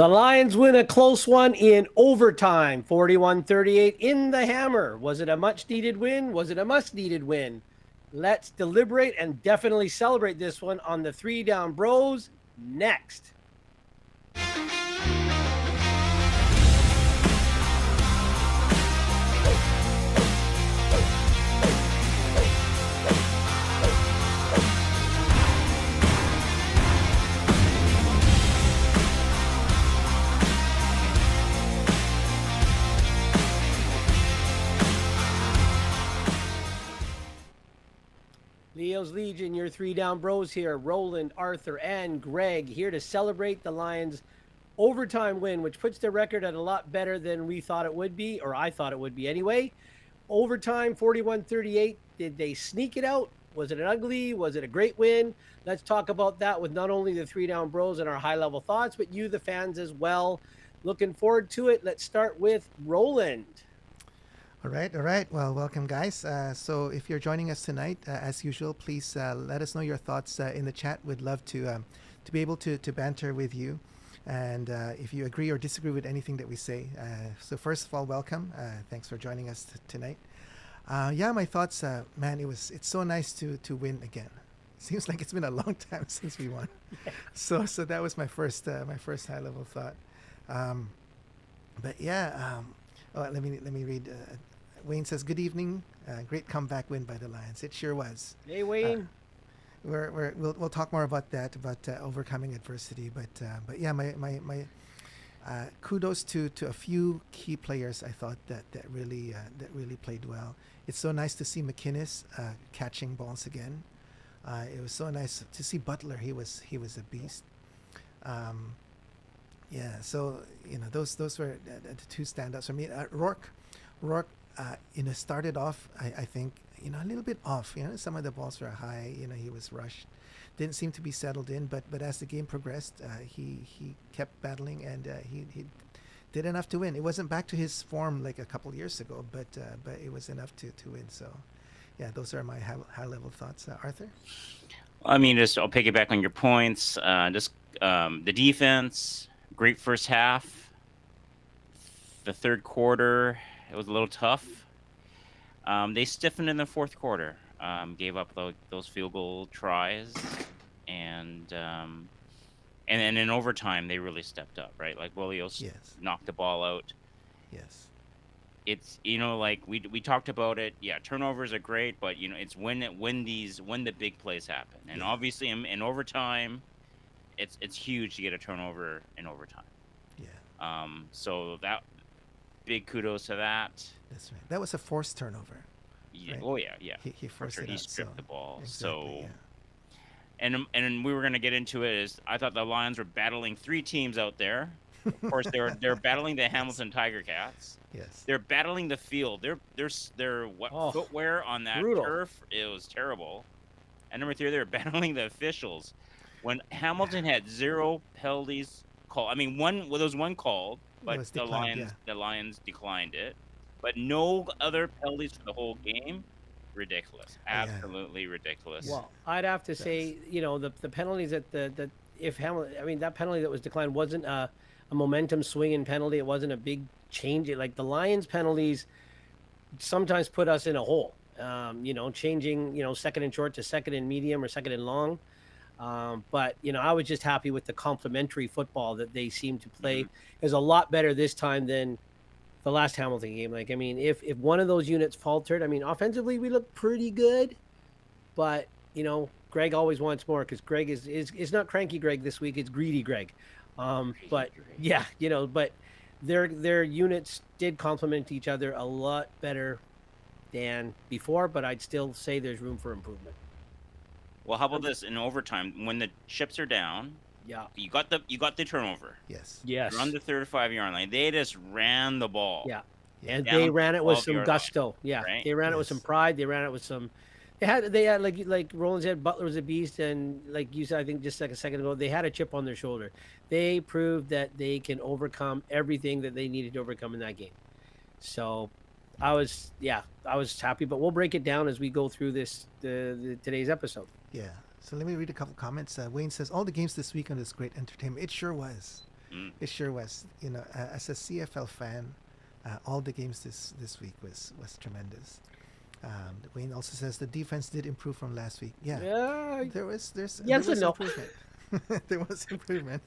The Lions win a close one in overtime, 41-38 in the hammer. Was it a much-needed win? Was it a must-needed win? Let's deliberate and definitely celebrate this one on the Three Down Bros next. Leo's Legion, your Three Down Bros here. Roland, Arthur, and Greg here to celebrate the Lions' overtime win, which puts their record at a lot better than we thought it would be, or I thought it would be anyway. Overtime, 41-38. Did they sneak it out? Was it an ugly? Was it a great win? Let's talk about that with not only the Three Down Bros and our high-level thoughts, but you, the fans, as well. Looking forward to it. Let's start with Roland. All right. Well, welcome, guys. So if you're joining us tonight, as usual, please let us know your thoughts in the chat. We'd love to be able to banter with you. And if you agree or disagree with anything that we say. So first of all, welcome. Thanks for joining us tonight. My thoughts, man, it's so nice to win again. Seems like it's been a long time since we won. So that was my first high level thought. Let me read. Wayne says, "Good evening. Great comeback win by the Lions. It sure was." Hey, Wayne. We'll talk more about that, about overcoming adversity. But my kudos to a few key players. I thought that really played well. It's so nice to see McInnes catching balls again. It was so nice to see Butler. He was a beast. So those were the two standouts for me. Rourke, started off I think a little bit off. Some of the balls were high. He was rushed, didn't seem to be settled in. But as the game progressed, he kept battling and he did enough to win. It wasn't back to his form like a couple years ago, but it was enough to win. So those are my high level thoughts. Arthur. I mean, I'll piggyback on your points. The defense. Great first half. The third quarter, it was a little tough. They stiffened in the fourth quarter, gave up those field goal tries, and then in overtime they really stepped up, right? Like Willios knocked the ball out. Yes. It's like we talked about it. Yeah, turnovers are great, but it's when the big plays happen, and obviously in overtime. It's huge to get a turnover in overtime. Yeah. So that big kudos to that. That's right. That was a forced turnover. Yeah. Right? Oh yeah. He forced it out. He stripped the ball. Exactly, and we were gonna get into it. Is I thought the Lions were battling three teams out there. Of course, they're battling the Hamilton Tiger Cats. Yes. They're battling the field. Their footwear on that turf. It was terrible. And number three, they're battling the officials. When Hamilton had 0 penalties called, I mean, there was one called, but the Lions declined it. But no other penalties for the whole game. Ridiculous, absolutely ridiculous. Well, I'd have to say, the penalties that that penalty that was declined wasn't a momentum swinging penalty. It wasn't a big change. Like the Lions penalties sometimes put us in a hole. Changing, second and short to second and medium or second and long. But I was just happy with the complementary football that they seemed to play. Is a lot better this time than the last Hamilton game. Like, I mean, if one of those units faltered, I mean, offensively we looked pretty good, but Greg always wants more because Greg is not cranky Greg this week. It's greedy Greg. But their units did complement each other a lot better than before. But I'd still say there's room for improvement. Well, how about this in overtime when the chips are down? Yeah, you got the turnover. Yes. You're on the 35-yard line. They just ran the ball. Yeah, and they ran it with some gusto. Line. Yeah, right? They ran it with some pride. They ran it with some. They had like Roland said, Butler was a beast, and like you said, I think just like a second ago, they had a chip on their shoulder. They proved that they can overcome everything that they needed to overcome in that game. So, I was happy, but we'll break it down as we go through today's episode. Yeah. So let me read a couple comments. Wayne says, all the games this weekend is great entertainment. It sure was. Mm. It sure was. You know, as a CFL fan, all the games this week was tremendous. Wayne also says the defense did improve from last week. Yeah, Yeah, there yes and was no. improvement. There was improvement.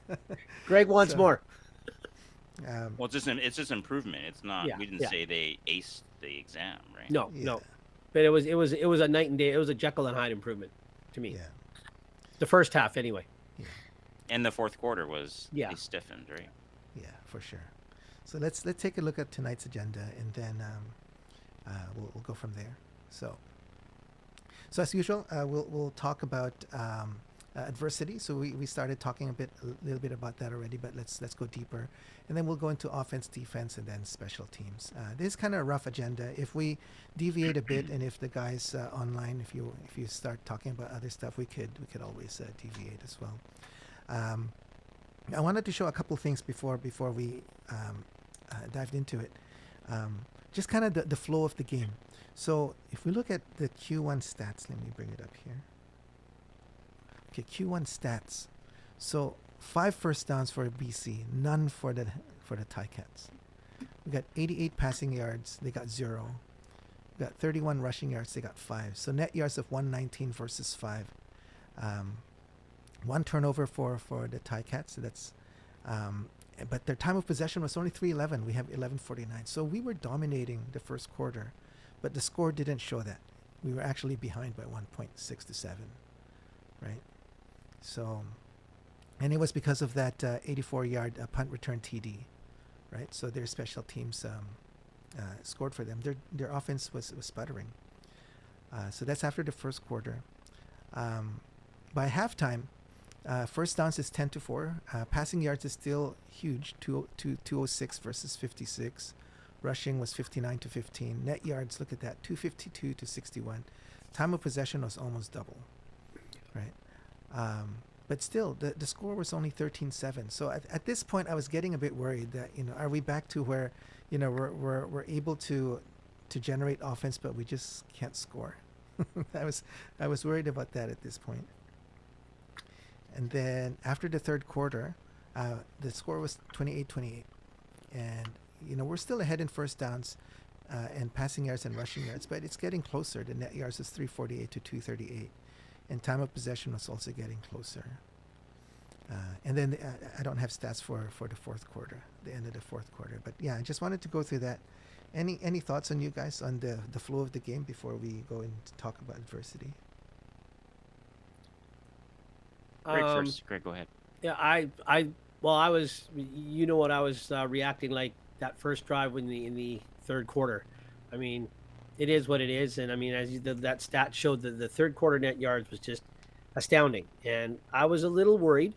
Greg wants So more. um, Well, it's just improvement. It's not. Yeah, We didn't yeah. say they aced the exam, right? No, yeah, no. But it was a night and day. It was a Jekyll and Hyde improvement to me. yeah, The first half, anyway. yeah, And the fourth quarter was Yeah. they stiffened, right? yeah, for sure. So let's take a look at tonight's agenda, and then we'll go from there. So as usual, we'll talk about adversity. So we started talking a little bit about that already, but let's go deeper, and then we'll go into offense, defense, and then special teams. This is kind of a rough agenda. If we deviate a bit, and if the guys online, if you start talking about other stuff, we could always deviate as well. I wanted to show a couple things before we dived into it. Just kind of the flow of the game. So if we look at the Q1 stats, let me bring it up here. Okay, Q1 stats. So 5 first downs for BC, none for the Ticats. We got 88 passing yards, they got 0. We got 31 rushing yards, they got 5. So net yards of 119 versus 5. One turnover for the Ticats. So that's but their time of possession was only 3:11. We have 11:49. So we were dominating the first quarter, but the score didn't show that. We were actually behind by 1.6 to 7, right? So, and it was because of that 84-yard punt return TD, right? So their special teams scored for them. Their offense was sputtering. So that's after the first quarter. By halftime, first downs is 10-4. Passing yards is still huge, 206 versus 56. Rushing was 59-15. Net yards, look at that, 252 to 61. Time of possession was almost double, right? But still, the score was only 13-7. So at this point, I was getting a bit worried that, are we back to where, we're able to generate offense, but we just can't score. I was worried about that at this point. And then after the third quarter, the score was 28-28. And, we're still ahead in first downs and passing yards and rushing yards, but it's getting closer. The net yards is 348 to 238. And time of possession was also getting closer. And then I don't have stats for the fourth quarter, the end of the fourth quarter. But yeah, I just wanted to go through that. Any thoughts on you guys on the flow of the game before we go and talk about adversity? Greg first. Greg, go ahead. Yeah, I was, what I was reacting like that first drive in the third quarter. I mean, it is what it is, and I mean, that stat showed that the third quarter net yards was just astounding, and I was a little worried.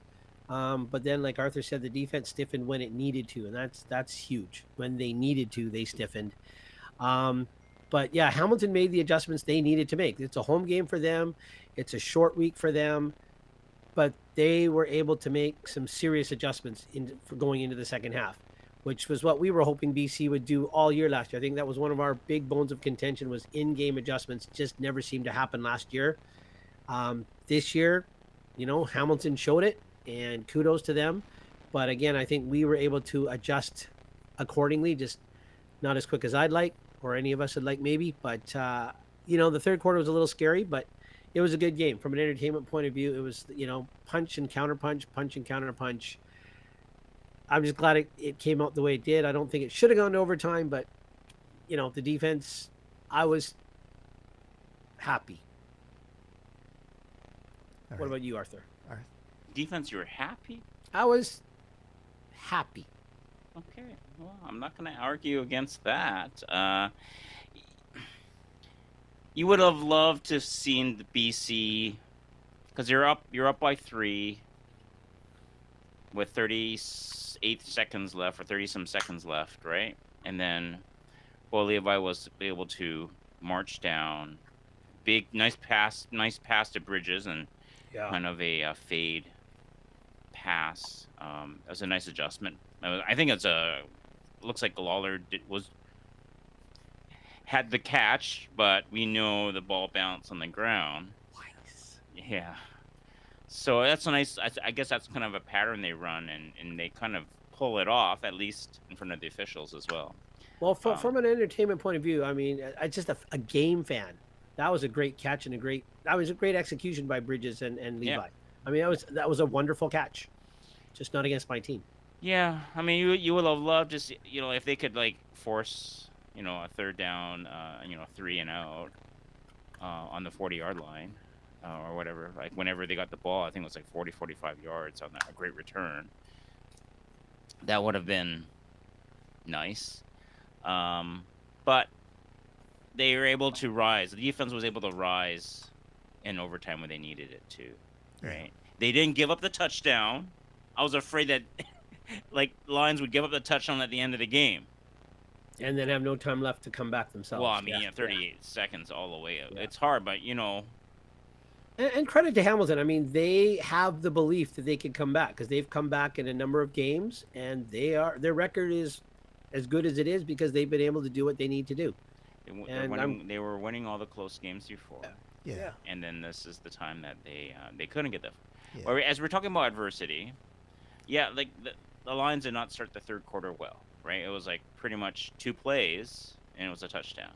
But then, like Arthur said, the defense stiffened when it needed to, and that's huge. When they needed to, they stiffened. But yeah, Hamilton made the adjustments they needed to make. It's a home game for them. It's a short week for them. But they were able to make some serious adjustments for going into the second half, which was what we were hoping BC would do all year last year. I think that was one of our big bones of contention was in-game adjustments. Just never seemed to happen last year. This year, Hamilton showed it, and kudos to them. But again, I think we were able to adjust accordingly, just not as quick as I'd like, or any of us would like maybe. But, the third quarter was a little scary, but it was a good game from an entertainment point of view. It was, punch and counter punch, punch and counter punch. I'm just glad it came out the way it did. I don't think it should have gone to overtime, but, the defense, I was happy. All What right. about you, Arthur? Defense, you were happy? I was happy. Okay. Well, I'm not going to argue against that. You would have loved to have seen the BC, because you're up by 3 with 38 seconds left, or 30-some seconds left, right? And then Bo Levi was able to march down. Nice pass to Bridges, and kind of a fade pass. It was a nice adjustment. I think looks like Lawler had the catch, but we know the ball bounced on the ground. Nice. Yeah. So that's a nice. I guess that's kind of a pattern they run, and they kind of pull it off, at least in front of the officials as well. Well, from an entertainment point of view, I mean, I just a game fan. That was a great catch and that was a great execution by Bridges and Levi. Yeah. I mean, that was a wonderful catch, just not against my team. Yeah, I mean, you would have loved just if they could like force a third down, 3 and out on the 40-yard line or whatever. Like whenever they got the ball, I think it was like 40, 45 yards on that, a great return. That would have been nice. But they were able to rise. The defense was able to rise in overtime when they needed it to, right? They didn't give up the touchdown. I was afraid that like Lions would give up the touchdown at the end of the game. And then have no time left to come back themselves. Well, I mean, 38 seconds all the way. Yeah. It's hard, but And credit to Hamilton. I mean, they have the belief that they can come back because they've come back in a number of games, and their record is as good as it is because they've been able to do what they need to do. They were winning all the close games before. Yeah. And then this is the time that they couldn't get the. Yeah. Or as we're talking about adversity, like the Lions did not start the third quarter well, right? It was like pretty much 2 plays and it was a touchdown.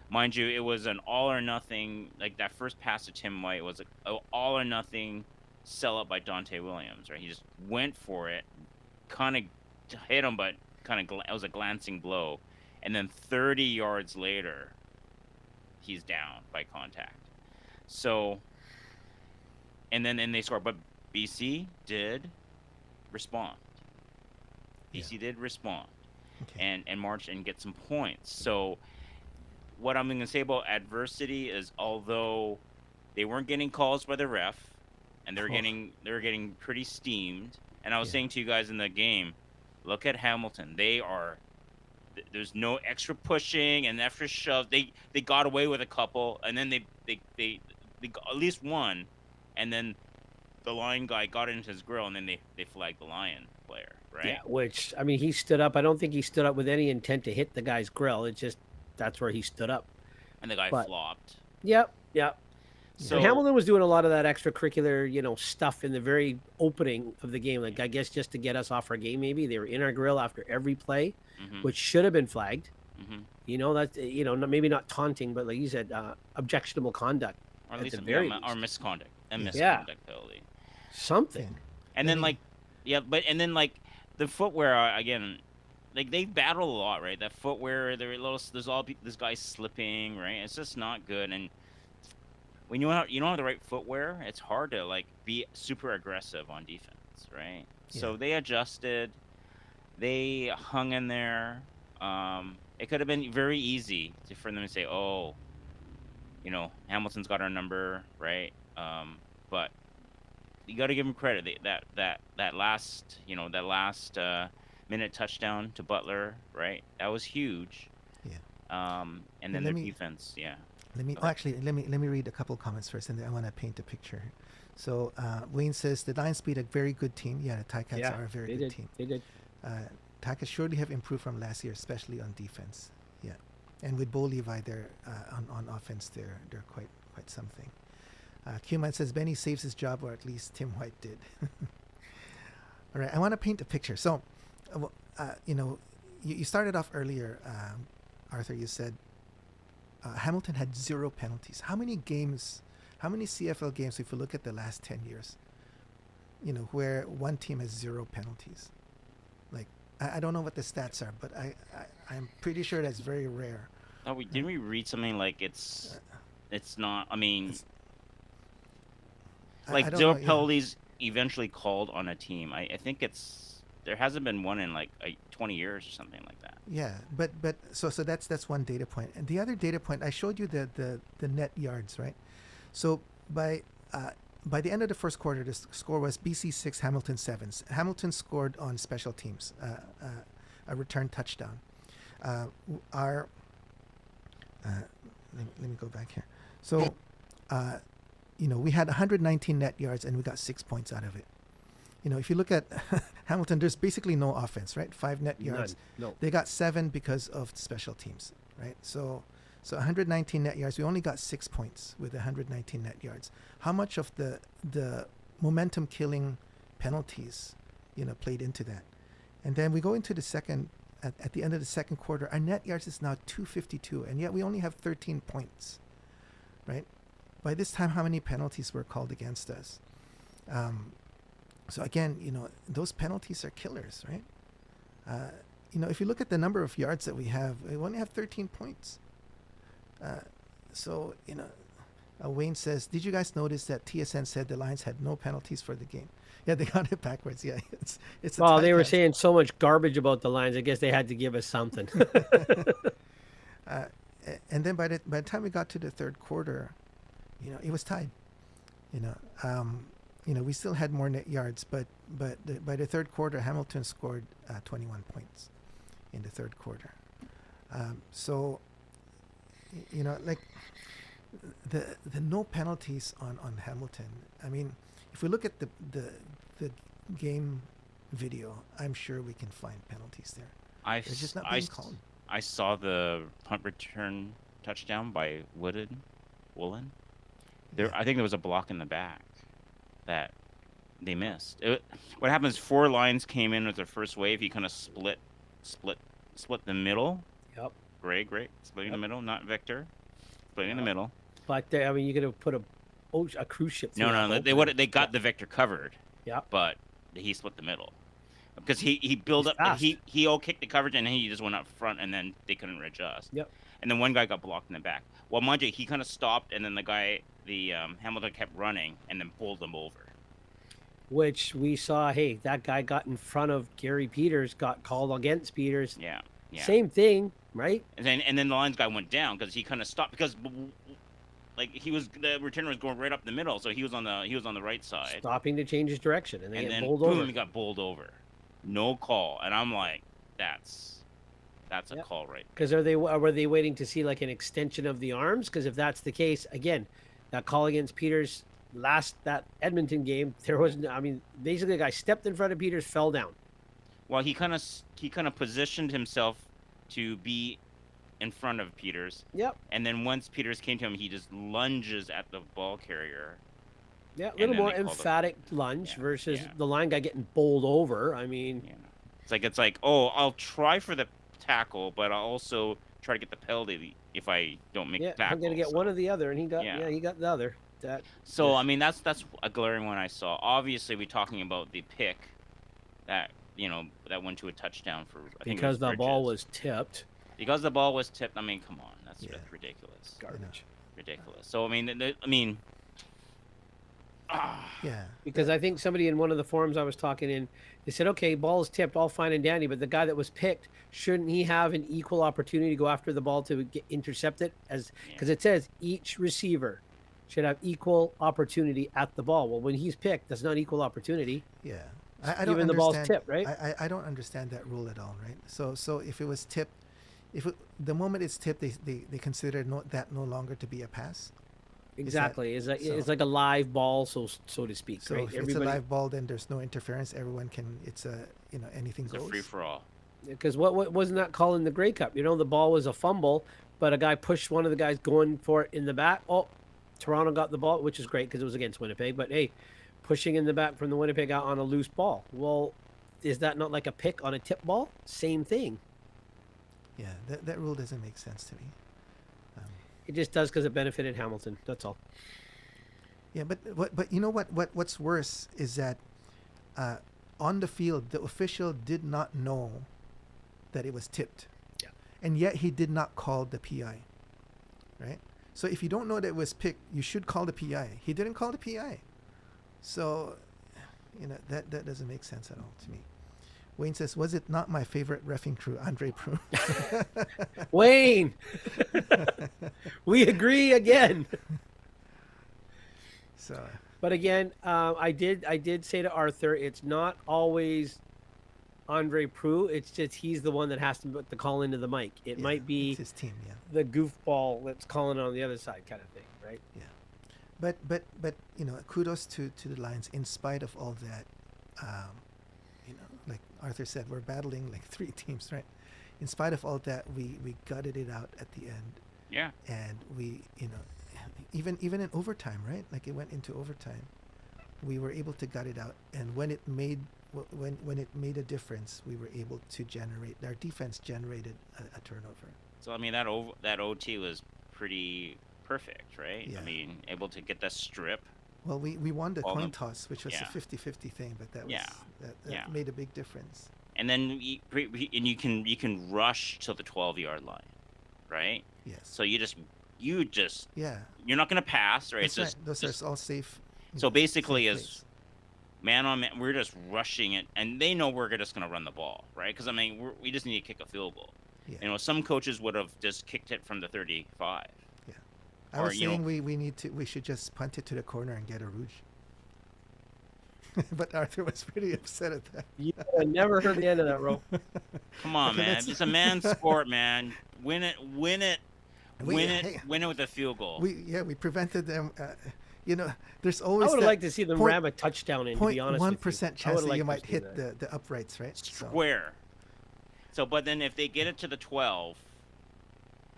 Mind you, it was an all or nothing. Like that first pass to Tim White was an all or nothing sell up by Dante Williams, right? He just went for it, kind of hit him, but it was a glancing blow. And then 30 yards later, he's down by contact. So, and they scored. But BC did respond. BC did respond and march and get some points. So, what I'm going to say about adversity is, although they weren't getting calls by the ref, and they were getting pretty steamed. And I was saying to you guys in the game, look at Hamilton. There's no extra pushing and extra shove. They got away with a couple, and then they got at least one, and then the Lion guy got into his grill, and then they flagged the Lion player, right? Yeah, which, I mean, he stood up. I don't think he stood up with any intent to hit the guy's grill. It's just that's where he stood up. And the guy flopped. Yep. So and Hamilton was doing a lot of that extracurricular, stuff in the very opening of the game. Like, I guess just to get us off our game, maybe they were in our grill after every play, which should have been flagged. That's maybe not taunting, but like you said, objectionable conduct, or at least or misconduct, penalty, something. And then the footwear again. Like they battle a lot, right? That footwear, there's all this guy slipping, right? It's just not good. And when you don't have the right footwear, it's hard to like be super aggressive on defense, right? Yeah. So they adjusted, they hung in there. It could have been very easy for them to say, "Oh, Hamilton's got our number," right? But you got to give them credit. That last minute touchdown to Butler, right? That was huge. Yeah. And then the defense, yeah. Let me read a couple comments first, and then I want to paint a picture. So Wayne says the Lions beat a very good team. Yeah, the Ticats are a very good team. They did. Ticats surely have improved from last year, especially on defense. Yeah, and with Bo Levi there on offense, they're quite something. Q-Man says Benny saves his job, or at least Tim White did. All right, I want to paint a picture. So. You started off earlier, Arthur. You said Hamilton had 0 penalties. How many CFL games, if you look at the last 10 years, where one team has 0 penalties? Like, I don't know what the stats are, but I'm pretty sure that's very rare. Oh, didn't we read something like it's not? I mean, like 0 penalties eventually called on a team. I think there hasn't been one in like 20 years or something like that. Yeah, but so that's one data point. And the other data point, I showed you the net yards, right? So by the end of the first quarter, the score was BC 6, Hamilton 7. Hamilton scored on special teams, a return touchdown. Let me go back here. So, we had 119 net yards and we got 6 points out of it. If you look at Hamilton, there's basically no offense, right? 5 net yards. None. No. They got 7 because of special teams, right? So 119 net yards. We only got 6 points with 119 net yards. How much of the momentum killing penalties, played into that? And then we go into the second, at the end of the second quarter, our net yards is now 252, and yet we only have 13 points, right? By this time, how many penalties were called against us? So again, those penalties are killers, right? If you look at the number of yards that we only have 13 points. So, Wayne says, did you guys notice that TSN said the Lions had no penalties for the game? Yeah, they got it backwards. Yeah, it's a Well, tie they were cast. saying so much garbage about the Lions. I guess they had to give us something. And then by the time we got to the third quarter, it was tied. We still had more net yards, but by the third quarter, Hamilton scored 21 points in the third quarter. So, like the no penalties on Hamilton. I mean, if we look at the game video, I'm sure we can find penalties there. They're just not being called. I saw the punt return touchdown by Woolen. Yeah. I think there was a block in the back that they missed. What happens? 4 Lions came in with their first wave. He kind of split the middle. Yep. Great. Splitting the middle, not Victor. Splitting the middle. But you could have put a cruise ship. No. They got the Victor covered. Yeah. But he split the middle because he built He's up. fast. He all kicked the coverage and then he just went up front and then they couldn't adjust. Yep. And then one guy got blocked in the back. Well, mind you, he kind of stopped and then the Hamilton kept running and then pulled him over. Which we saw, hey, that guy got in front of Gary Peters, got called against Peters. Yeah. Same thing, right? And then the Lions guy went down because he kind of stopped because the returner was going right up the middle, so he was on the right side. Stopping to change his direction, and then bowled boom, over. he got bowled over. No call, and I'm like, that's a call, right? Because were they waiting to see like an extension of the arms? Because if that's the case, again, that call against Peters that Edmonton game, there was, basically the guy stepped in front of Peters, fell down. Well, he kind of positioned himself to be in front of Peters. Yep. And then once Peters came to him, he just lunges at the ball carrier. Yeah, a little more emphatic lunge versus the line guy getting bowled over. It's like, oh, I'll try for the tackle, but I'll also try to get the penalty if I don't make the tackle. I'm gonna get one or the other, and he got the other. That's a glaring one I saw. Obviously, we're talking about the pick that went to a touchdown for because the ball was tipped. Because the ball was tipped. Come on, that's ridiculous. Garbage. Ridiculous. So Yeah. Because I think somebody in one of the forums I was talking in, they said, okay, ball is tipped, all fine and dandy, but the guy that was picked, shouldn't he have an equal opportunity to go after the ball to intercept it? Because it says each receiver should have equal opportunity at the ball. Well, when he's picked, that's not equal opportunity. Yeah. I don't Even understand. the ball's tipped, right? I don't understand that rule at all, right? So if it was tipped, the moment it's tipped, they consider that no longer to be a pass. Exactly. It's like a live ball, so to speak. So right? if it's a live ball, then there's no interference. Everyone can. Anything goes. It's a free for all. Because what wasn't that called in the Grey Cup? The ball was a fumble, but a guy pushed one of the guys going for it in the back. Oh, Toronto got the ball, which is great because it was against Winnipeg. But hey, pushing in the back from the Winnipeg out on a loose ball. Well, is that not like a pick on a tip ball? Same thing. Yeah, that rule doesn't make sense to me. It just does because it benefited Hamilton. That's all. Yeah, but you know what's worse is that on the field the official did not know that it was tipped. Yeah. And yet he did not call the PI. Right? So if you don't know that it was picked, you should call the PI. He didn't call the PI. So that doesn't make sense at all to me. Wayne says, was it not my favorite reffing crew, Andre Prue? Wayne! We agree again. So, but again, I did say to Arthur, it's not always Andre Prue. It's just he's the one that has to put the call into the mic. It might be his team, the goofball that's calling on the other side kind of thing, right? Yeah. But kudos to the Lions in spite of all that. Like Arthur said, we're battling like 3 teams, right? In spite of all that, we gutted it out at the end. Yeah. And we, even in overtime, right? Like it went into overtime. We were able to gut it out. And when it made when it made a difference, we were able to generate. Our defense generated a turnover. So I mean that OT was pretty perfect, right? Yeah. I mean, able to get that strip. Well, we won the All coin them- toss, which was yeah. a 50-50 thing, but that was Yeah. that Yeah. made a big difference. And then and you can rush to the 12-yard line, right? Yes. So you just Yeah. you're not gonna pass, right? That's It's right. Those are all safe. so basically safe as plays. man on man, we're just rushing it, and they know we're just gonna run the ball, right? Because I mean, we just need to kick a field goal. Yeah. You know, some coaches would have just kicked it from the 35. I or, was you know- saying we should just punt it to the corner and get a rouge. But Arthur was pretty upset at that. I never heard the end of that, Ro. Come on, Okay, man. let's- It's a man sport, man. Win it Hey, win it with a field goal. we prevented them. There's I always would that like to see them point- ram a touchdown in. To be honest, 0.1% with you. I chance would that like you to might see hit that. the uprights, right? So, Square. So, but then if they get it to the 12,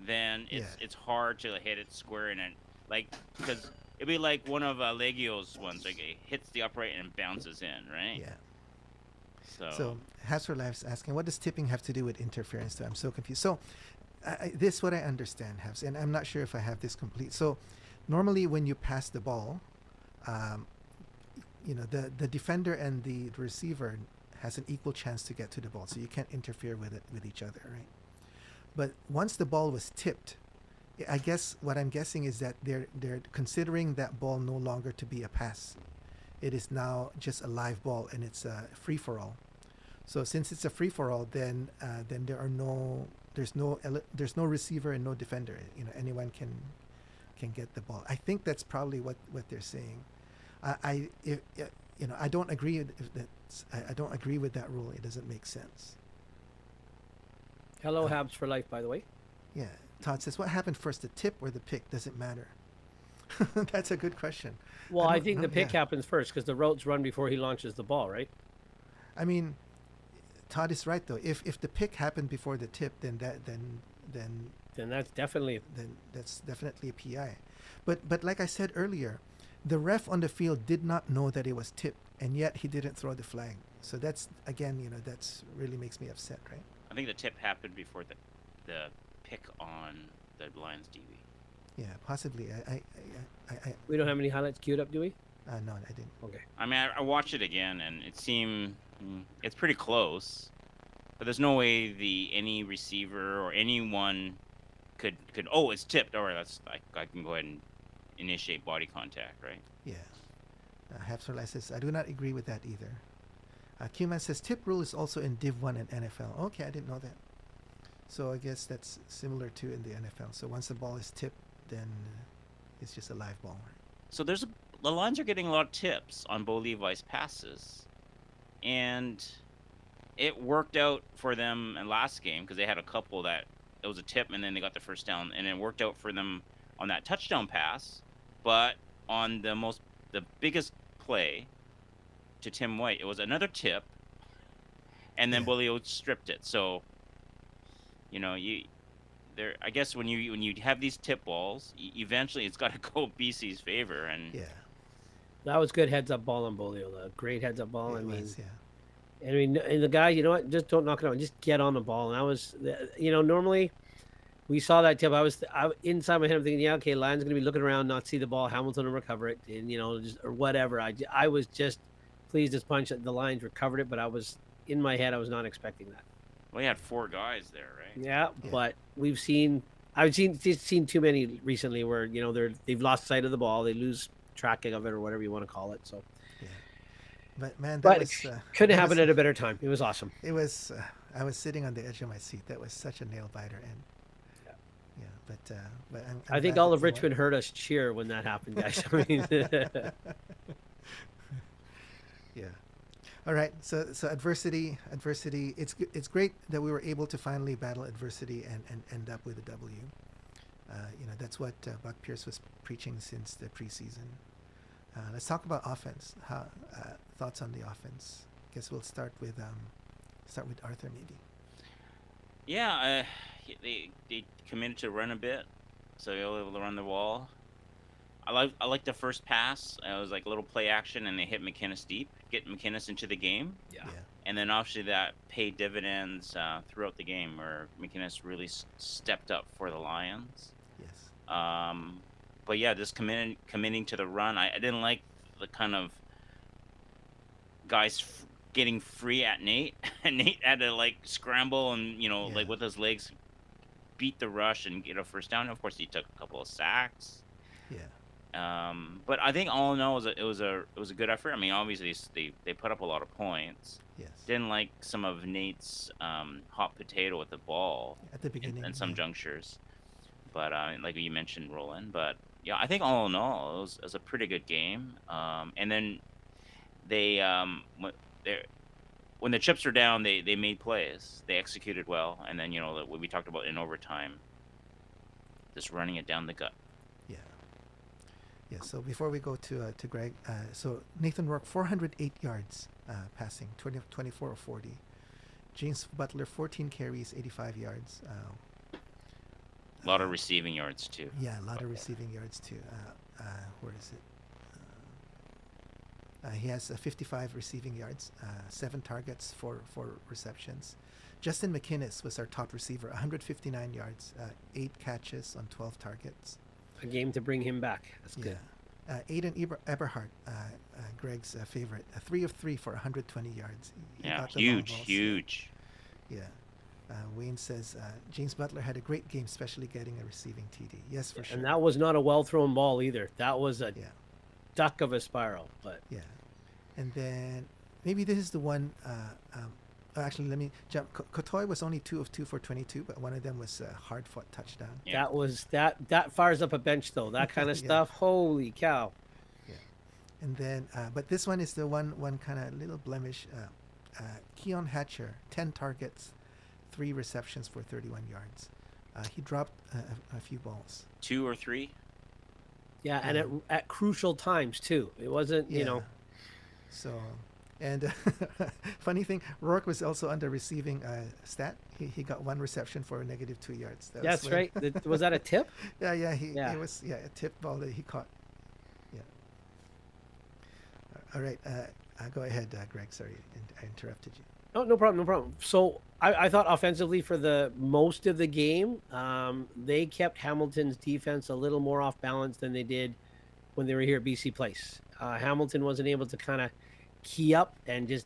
then it's hard to hit it square in it, like because it'd be like one of Legio's ones, like it hits the upright and bounces in, right? yeah. So, So Hasper Life's asking, what does tipping have to do with interference? So I'm so confused. So this is what I understand, Habs, and I'm not sure if I have this complete. So normally when you pass the ball, the defender and the receiver has an equal chance to get to the ball, so you can't interfere with it with each other, right? But once the ball was tipped, I guess what I'm guessing is that they're considering that ball no longer to be a pass. It is now just a live ball, and it's a free for all. So since it's a free for all, then there's no receiver and no defender. Anyone can get the ball. I think that's probably what they're saying. I don't agree I don't agree with that rule. It doesn't make sense. Hello, Habs for life, by the way. Yeah. Todd says, what happened first, the tip or the pick? Does it matter? That's a good question. Well, I don't think know, the pick yeah. happens first because the routes run before he launches the ball, right? I mean, Todd is right though. If the pick happened before the tip, then Then that's definitely that's definitely a PI. But like I said earlier, the ref on the field did not know that it was tipped, and yet he didn't throw the flag. So that's again, that's really makes me upset, right? I think the tip happened before the pick on the Lions DB. Yeah, possibly. we don't have any highlights queued up, do we? No, I didn't. Okay. I mean, I watched it again, and it seemed it's pretty close, but there's no way any receiver or anyone could oh, it's tipped. All right, I can go ahead and initiate body contact, right? Yeah. Hapsor says, I do not agree with that either. Q-Man says, tip rule is also in Div 1 and NFL. Okay, I didn't know that. So I guess that's similar to in the NFL. So once the ball is tipped, then it's just a live ball. So the Lions are getting a lot of tips on Bo Levi's passes, and it worked out for them in last game because they had a couple that it was a tip and then they got the first down, and it worked out for them on that touchdown pass. But on the biggest play to Tim White, it was another tip, and then Yeah. Bolio stripped it. So, I guess when you have these tip balls, eventually it's got to go BC's favor, and Yeah. That was good heads up ball on Bolio. A great heads up ball. It was, yeah. And the guy, you know what? Just don't knock it out. Just get on the ball. And I was, normally we saw that tip. I inside my head, I'm thinking, yeah, okay, Lions going to be looking around, not see the ball. Hamilton will recover it, and or whatever. I was just pleased as punch that the Lions recovered it, but I was in my head, I was not expecting that. well, he had 4 guys there, right? Yeah, Yeah. but I've seen too many recently where they've lost sight of the ball, they lose tracking of it or whatever you want to call it. So, But man, that but was it couldn't that happen was- at a better time. It was awesome. It was. I was sitting on the edge of my seat. That was such a nail biter, and but I'm I think glad all that of they won. Richmond heard us cheer when that happened, guys. I mean, Yeah. All right. So adversity. It's great that we were able to finally battle adversity and end up with a W. That's what Buck Pierce was preaching since the preseason. Let's talk about offense. Thoughts on the offense? Guess we'll start with Arthur maybe. Yeah, they committed to run a bit, so they were able to run the wall. I like the first pass. It was like a little play action, and they hit McKinnis deep. get McInnes into the game. Yeah. Yeah. And then obviously that paid dividends throughout the game where McInnes really stepped up for the Lions. Yes. But yeah, just committing to the run. I didn't like the kind of guys getting free at Nate. And Nate had to like scramble and Yeah. like with his legs beat the rush and get a first down. Of course, he took a couple of sacks. Yeah. But I think all in all, it was a good effort. I mean, obviously they put up a lot of points. Yes. Didn't like some of Nate's hot potato with the ball At the beginning. in some yeah. junctures, but like you mentioned, Roland. But yeah, I think all in all, it was a pretty good game. And then they when the chips were down, they made plays. They executed well, and then what we talked about in overtime, just running it down the gut. Yeah. Yeah. So before we go to Greg, so Nathan Rourke 408 yards passing, 24 of 40. James Butler 14 carries, 85 yards. A lot of receiving yards too. Yeah, a lot of receiving yards too. Where is it? He has 55 receiving yards, 7 targets, 4 receptions. Justin McInnes was our top receiver, 159 yards, 8 catches on 12 targets. A game to bring him back. That's good. Aiden Eberhardt, Greg's favorite, 3 of 3 for 120 yards. He Yeah, got the long balls. huge. Yeah. Wayne says James Butler had a great game, especially getting a receiving TD. Yes, for sure. And that was not a well thrown ball either. That was a Yeah. duck of a spiral. But Yeah. And then maybe this is the one. Actually, let me jump. Kotoy was only 2 of 2 for 22, but one of them was a hard fought touchdown. Yeah. that fires up a bench though. That kind of Yeah. stuff. Holy cow. And then, but this one is the one kind of little blemish. Keon Hatcher, 10 targets, 3 receptions for 31 yards. He dropped a few balls. 2 or 3. Yeah, and at crucial times too. It wasn't, So, and funny thing, Rourke was also under receiving stat. He got 1 reception for a negative 2 yards. That was That's when- right. Was that a tip? Yeah, Yeah. it was a tip ball that he caught. Yeah. All right, go ahead, Greg. Sorry, I interrupted you. No problem. So I thought offensively for the most of the game, they kept Hamilton's defense a little more off balance than they did when they were here at BC Place. Hamilton wasn't able to kind of key up and just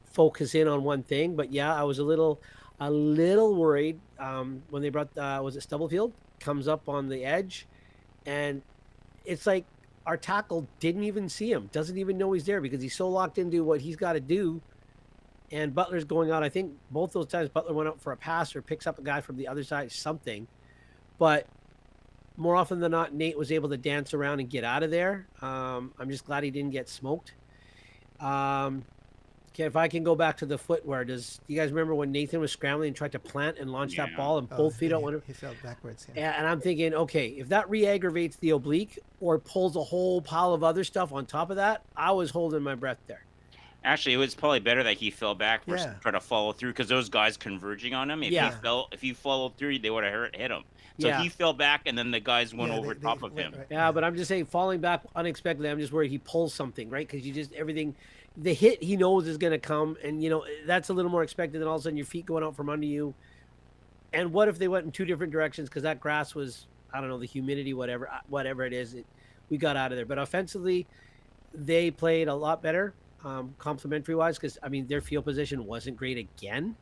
focus in on one thing. But yeah, I was a little worried when they brought was it Stubblefield comes up on the edge, and it's like our tackle didn't even see him, doesn't even know he's there because he's so locked into what he's got to do. And Butler's going out. I think both those times Butler went out for a pass or picks up a guy from the other side, something. But more often than not, Nate was able to dance around and get out of there. I'm just glad he didn't get smoked. Okay, if I can go back to the footwear, do you guys remember when Nathan was scrambling and tried to plant and launch that Yeah. ball and both feet out? He fell backwards. Yeah. And I'm thinking, okay, if that re-aggravates the oblique or pulls a whole pile of other stuff on top of that, I was holding my breath there. Actually, it was probably better that he fell back versus Yeah. try to follow through because those guys converging on him. If he followed through, they would have hit him. So Yeah. he fell back, and then the guys went Yeah, over they top of went him. right- Yeah, but I'm just saying, falling back unexpectedly, I'm just worried he pulls something, right? Because you just everything, the hit he knows is going to come, and that's a little more expected than all of a sudden your feet going out from under you. And what if they went in 2 different directions because that grass was, I don't know, the humidity, whatever it is, we got out of there. But offensively, they played a lot better, complimentary wise, because I mean their field position wasn't great again.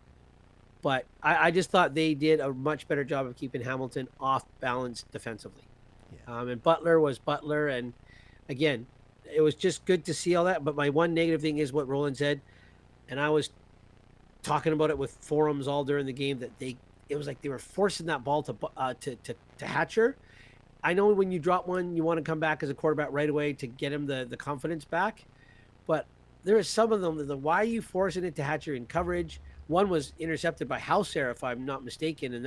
But I just thought they did a much better job of keeping Hamilton off balance defensively. Yeah. And Butler was Butler. And again, it was just good to see all that. But my one negative thing is what Roland said. And I was talking about it with forums all during the game that it was like they were forcing that ball to Hatcher. I know when you drop one, you want to come back as a quarterback right away to get him the confidence back. But there are some of them that why are you forcing it to Hatcher in coverage? One was intercepted by Hauser, if I'm not mistaken, and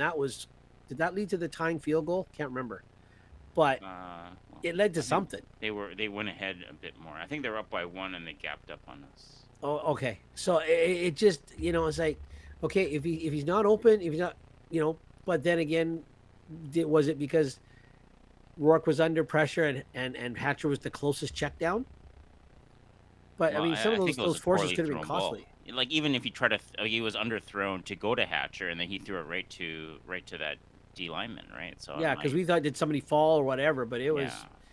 did that lead to the tying field goal? Can't remember, but it led to something. They went ahead a bit more. I think they were up by 1 and they gapped up on us. Oh, okay. So it just it's like, okay, if he's not open, if he's not, but then again, was it because Rourke was under pressure and Hatcher was the closest check down? But I Well, mean, some of I think it was those a forces poorly could have been thrown ball. costly. Like even if he tried to, like, he was underthrown to go to Hatcher, and then he threw it right to that D lineman, right? So Yeah, I'm because like, we thought did somebody fall or whatever, but it yeah, was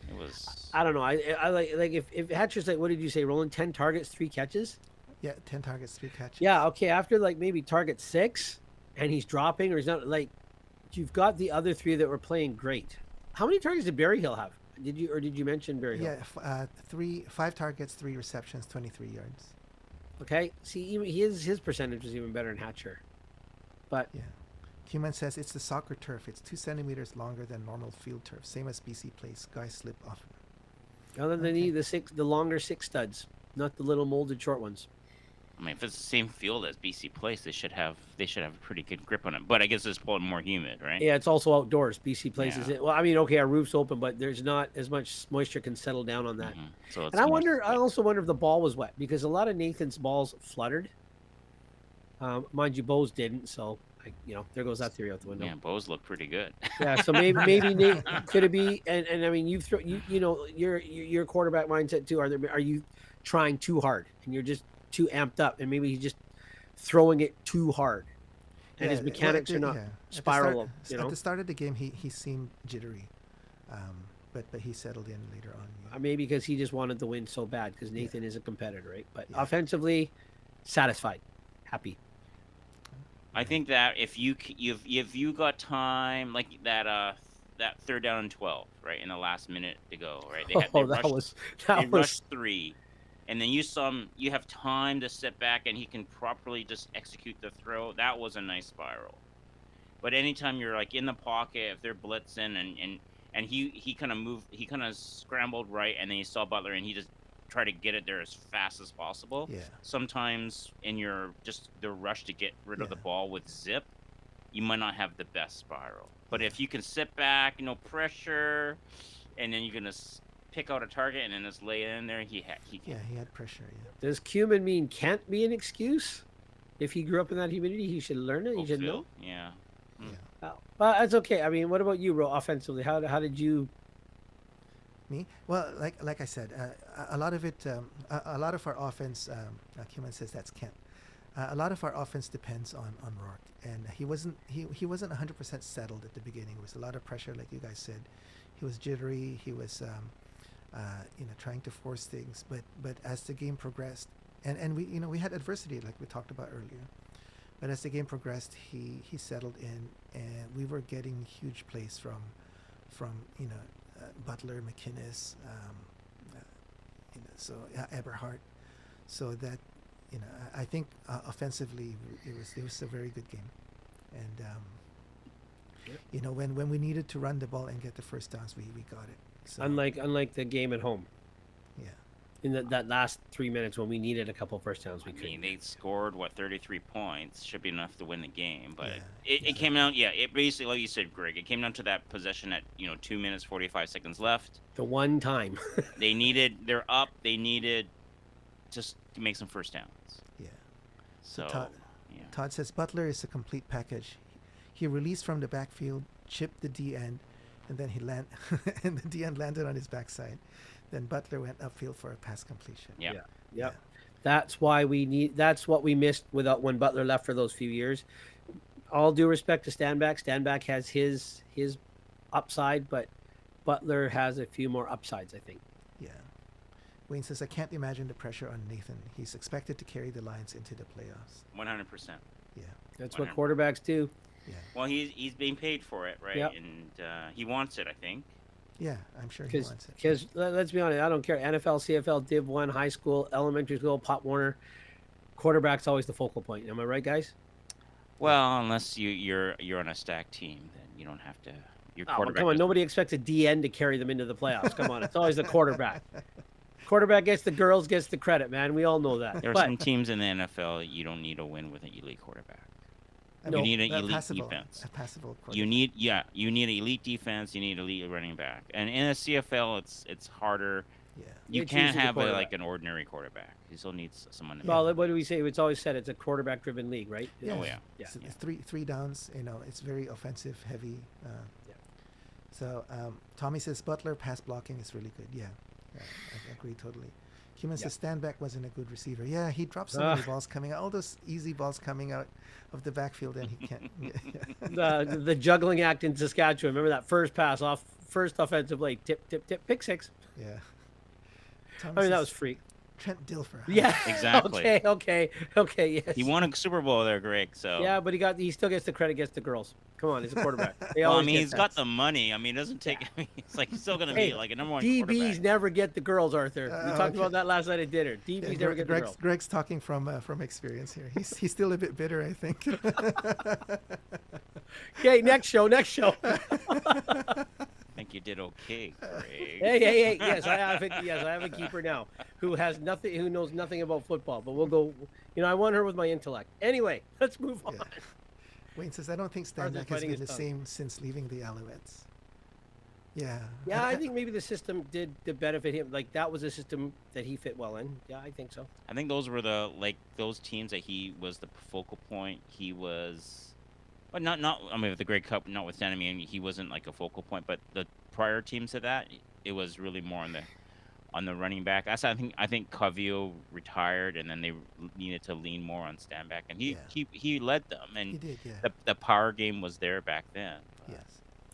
it was. I don't know. I like if Hatcher's like what did you say? Rolling 10 targets, 3 catches. Yeah, 10 targets, 3 catches. Yeah, okay. After like maybe target 6, and he's dropping or he's not like you've got the other 3 that were playing great. How many targets did Berryhill have? Did you mention Berryhill? Yeah, 5 targets, 3 receptions, 23 yards. Okay. See, even his percentage was even better than Hatcher. But Yeah. Human says it's the soccer turf. It's 2 centimeters longer than normal field turf. Same as BC plays. Guys slip often. other than Okay. the longer 6 studs, not the little molded short ones. I mean, if it's the same field as BC Place, they should have a pretty good grip on it. But I guess it's probably more humid, right? Yeah, it's also outdoors. BC places Yeah. it. Well, I mean, okay, our roof's open, but there's not as much moisture can settle down on that. So it's And I more wonder. I slick. also wonder if the ball was wet because a lot of Nathan's balls fluttered. Mind you, Bo's didn't. So, there goes that theory out the window. Yeah, bows look pretty good. Yeah. So maybe Nate could it be? And I mean, your quarterback mindset too. Are you trying too hard and you're just too amped up, and maybe he's just throwing it too hard, and his mechanics are not spiral. At the start of the game, he seemed jittery, but he settled in later on. Yeah. Maybe because he just wanted the win so bad because Nathan is a competitor, right? But Yeah. offensively, satisfied, happy. I think that if you got time like that third down and 12, right, in the last minute to go, right? They Oh, rushed, that they was rushed 3, and then you have time to sit back and he can properly just execute the throw. That was a nice spiral. But anytime you're like in the pocket, if they're blitzing and he kind of scrambled right, and then you saw Butler and he just tried to get it there as fast as possible. Yeah. Sometimes in your just the rush to get rid of the ball with zip, you might not have the best spiral. But if you can sit back, no pressure, and then you're gonna pick out a target and then just lay it in there, he can. Yeah, he had pressure. Yeah. Does cumin mean can't be an excuse? If he grew up in that humidity, he should learn it. He should know. Yeah. Oh, well, that's okay. I mean, what about you, Ro? Offensively, how did you? Me? Well, like I said, a lot of it, a lot of our offense, Human says that's Kent. A lot of our offense depends on Rourke, and he wasn't 100% settled at the beginning. It was a lot of pressure, like you guys said. He was jittery. He was, trying to force things. But as the game progressed, and we had adversity, like we talked about earlier. But as the game progressed, he settled in, and we were getting huge plays from Butler, McInnes, Eberhardt. So that I think offensively it was a very good game, and when we needed to run the ball and get the first downs, we got it. So, Unlike the game at home, yeah. in that last 3 minutes when we needed a couple first downs, we I couldn't. mean, they scored 33 points. Should be enough to win the game, but Yeah, it came down. Yeah, it basically, like you said, Greg. It came down to that possession at 2 minutes 45 seconds left. The one time. They're up. They needed just to make some first downs. Yeah. So yeah. Todd says Butler is a complete package. He released from the backfield, chipped the D end, and then and the D end landed on his backside. Then Butler went upfield for a pass completion. Yeah. Yep. Yeah. That's what we missed when Butler left for those few years. All due respect to Stanback. Stanback has his upside, but Butler has a few more upsides, I think. Yeah. Wayne says, I can't imagine the pressure on Nathan. He's expected to carry the Lions into the playoffs. 100%. Yeah. That's what quarterbacks do. Yeah. Well, he's being paid for it, right? Yep. And he wants it, I think. Yeah, I'm sure he wants it. Because let's be honest, I don't care. NFL, CFL, Div 1, high school, elementary school, Pop Warner, quarterback's always the focal point. Am I right, guys? Well, unless you're on a stacked team, then you don't have to. Your Oh, quarterback. come on, nobody expects a DN to carry them into the playoffs. Come on, it's always the quarterback. Quarterback gets the girls, gets the credit, man. We all know that. There are But some teams in the NFL you don't need a win with an elite quarterback. No, You need an a elite passable- defense. A passable You quarterback. need an elite defense. You need elite running back. And in a CFL, it's harder. Yeah. You It's can't usually the have quarterback. an ordinary quarterback. You still need someone. well, what do we say? It's always said it's a quarterback-driven league, right? Yeah. Oh yeah. Yeah, So yeah. three downs. It's very offensive heavy. Yeah. So Tommy says Butler pass blocking is really good. Yeah, I agree totally. Cuman Yeah. says Stanback wasn't a good receiver. Yeah, he dropped so many balls coming out. All those easy balls coming out of the backfield, and he can't. The juggling act in Saskatchewan. Remember that first pass off, first offensive play, tip, tip, tip, pick six. Yeah. I mean, that says, was free. Trent Dilfer. Huh? Yeah. Exactly. Okay. Yes. He won a Super Bowl there, Greg. So Yeah, but he still gets the credit, gets the girls. Come on, he's a quarterback. They well, I always mean, get he's that. got the money. I mean, it doesn't take. I mean, it's like he's still gonna Hey, be like a number one DBs quarterback. never get the girls, Arthur. We talked okay. about that last night at dinner. DBs Yeah, never get the girls. Greg's talking from experience here. He's still a bit bitter, I think. Okay, next show. I think you did okay, Greg. Hey. Yes, I have a keeper now who knows nothing about football. But we'll go. I won her with my intellect. Anyway, let's move on. Yeah. Wayne says, I don't think Arthur's Stanback has biting been his the tongue. same since leaving the Alouettes. Yeah. Yeah, I think maybe the system did benefit him. Like that was a system that he fit well in. Yeah, I think so. I think those were those teams that he was the focal point. He was, but not. I mean, with the Grey Cup notwithstanding, I mean, he wasn't like a focal point. But the prior teams to that, it was really more on the running back. I think Cavio retired, and then they needed to lean more on Stanback, and he led them, and he did, yeah. the power game was there back then. Yes.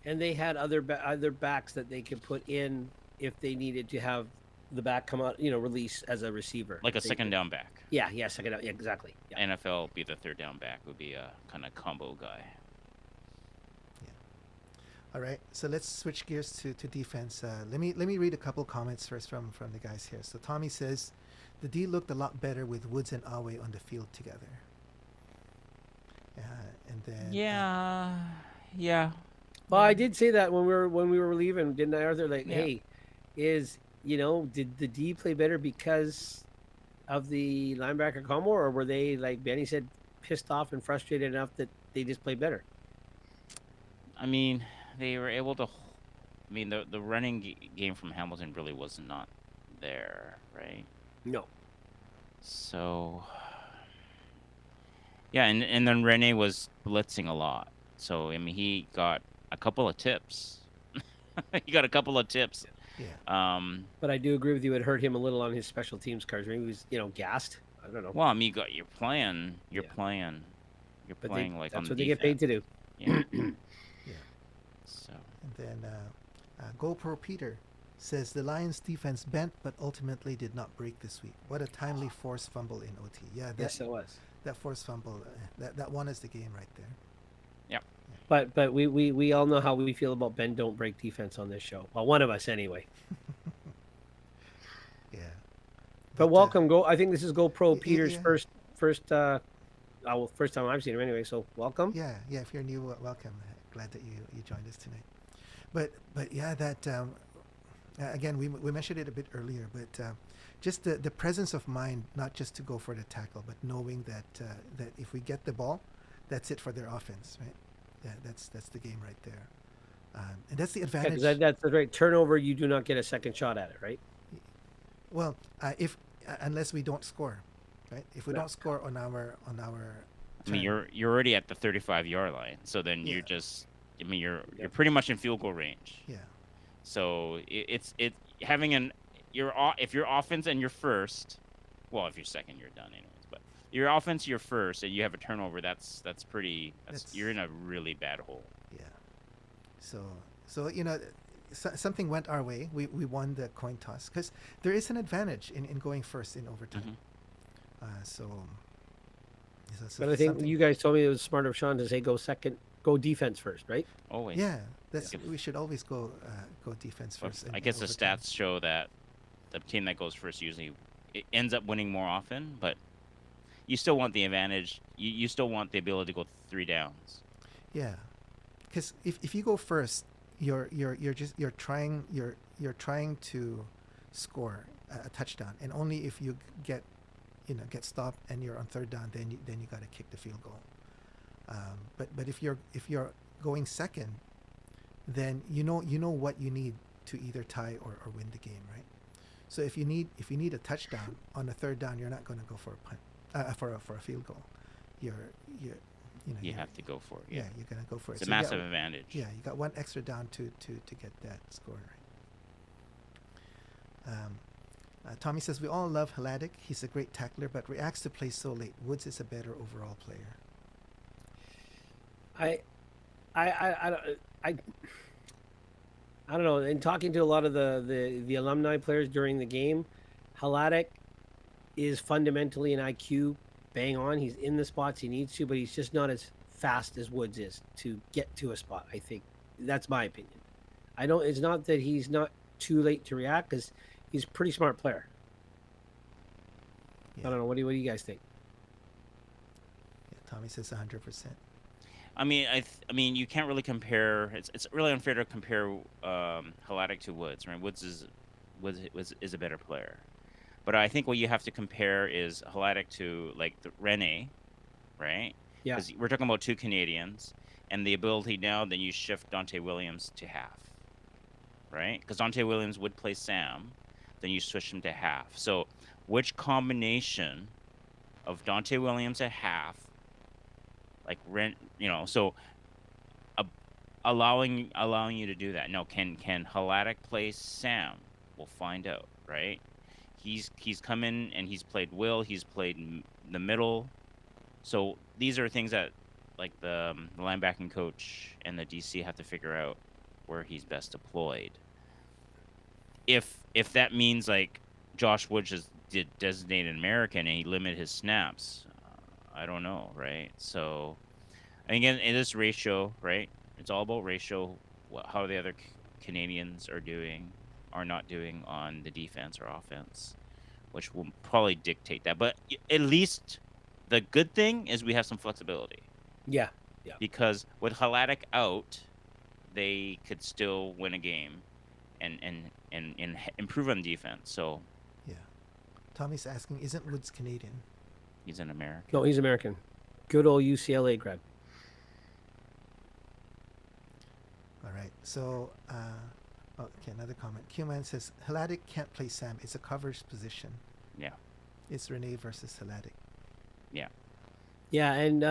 And they had other backs that they could put in if they needed to have the back come out, release as a receiver. Like a second down back. Yeah, second down. Yeah, exactly. Yeah. NFL would be the third down back, would be a kind of combo guy. All right, so let's switch gears to defense. Let me read a couple comments first from the guys here. So Tommy says, the D looked a lot better with Woods and Awe on the field together. And then Yeah. Well, I did say that when we were leaving, didn't I, Arthur? Like, Yeah. hey, did the D play better because of the linebacker combo, or were they, like Benny said, pissed off and frustrated enough that they just played better? I mean, they were able to. I mean, the running game from Hamilton really was not there, right? No. So, yeah, and then Rene was blitzing a lot. So I mean, he got a couple of tips. He got a couple of tips. Yeah. But I do agree with you. It hurt him a little on his special teams cards. Maybe he was, gassed. I don't know. Well, I mean, you're playing. You're Yeah. playing. You're But playing like on that's what the they get paid to do. Yeah. Yeah. So. And then GoPro Peter says the Lions defense bent but ultimately did not break this week. What a timely forced fumble in OT. Yeah, Yes, it was. that forced fumble, that won us the game right there. But we all know how we feel about bend don't break defense on this show. Well, one of us anyway. Yeah. But welcome, I think this is GoPro y- Peter's yeah. first first time I've seen him anyway. So welcome. Yeah. If you're new, welcome. Glad that you joined us tonight. But yeah, that again we mentioned it a bit earlier, but just the presence of mind, not just to go for the tackle, but knowing that that if we get the ball, that's it for their offense, right? That's the game right there, and that's the Yeah, advantage. 'cause that's the right turnover. You do not get a second shot at it, right? Well, if unless we don't score, right? If we Yeah. don't score on our I turn, mean, you're already at the 35-yard line. So then Yeah. you're just. I mean, you're pretty much in field goal range. yeah, So it's having if your offense and you're first, well, if you're second, you're done anyways. But your offense, you're first, and you have a turnover. That's you're in a really bad hole. yeah. So something went our way. We won the coin toss because there is an advantage in going first in overtime. So But I think something- you guys told me it was smart of Sean to say go defense first, right? Always. Yeah, that's Yeah. we should always go defense But first. I in guess the overtime. stats show that the team that goes first usually it ends up winning more often. But you still want the advantage. You still want the ability to go 3 downs. Yeah, because if you go first, you're trying to score a touchdown, and only if you get stopped and you're on third down, then you got to kick the field goal. But if you're going second, then you know what you need to either tie or win the game, right? So if you need a touchdown on the third down, you're not going to go for a punt for a field goal. You have to go for it. yeah, you're gonna go for it. It's a So you got- massive advantage. yeah, you got one extra down to get that score right. Tommy says we all love Hladic. He's a great tackler, but reacts to play so late. Woods is a better overall player. I, I, I don't know. In talking to a lot of the alumni players during the game, Haladic is fundamentally an IQ bang on. He's in the spots he needs to, but he's just not as fast as Woods is to get to a spot. I think that's my opinion. I don't. It's not that he's not too late to react because he's a pretty smart player. Yeah. I don't know. What do you guys think? Yeah, Tommy says 100%. I mean, I mean, you can't really compare. It's really unfair to compare Haladic to Woods, right? Woods is a better player, but I think what you have to compare is Haladic to like the Rene, right? Yeah. Because we're talking about two Canadians, and the ability now. Then you shift Dante Williams to half, right? Because Dante Williams would play Sam, then you switch him to half. So, which combination of Dante Williams at half, like so allowing you to do that? No, can Haladic play Sam? We'll find out, right? He's come in and he's played Will. He's played the middle. So these are things that like the linebacking coach and the DC have to figure out where he's best deployed. If that means like Josh Woods is designated American and he limited his snaps, I don't know, right? So, and again, in this ratio, right? It's all about ratio. How the other Canadians are not doing on the defense or offense, which will probably dictate that. But at least the good thing is we have some flexibility. Yeah. Yeah. Because with Haladic out, they could still win a game and improve on defense. So Yeah. Tommy's asking, isn't Woods Canadian? he's an American. No, he's American. Good old UCLA grad. All right. So, okay, another comment. Q-Man says, Hladic can't play Sam. It's a coverage position. Yeah. It's Rene versus Hladic. Yeah. Yeah, and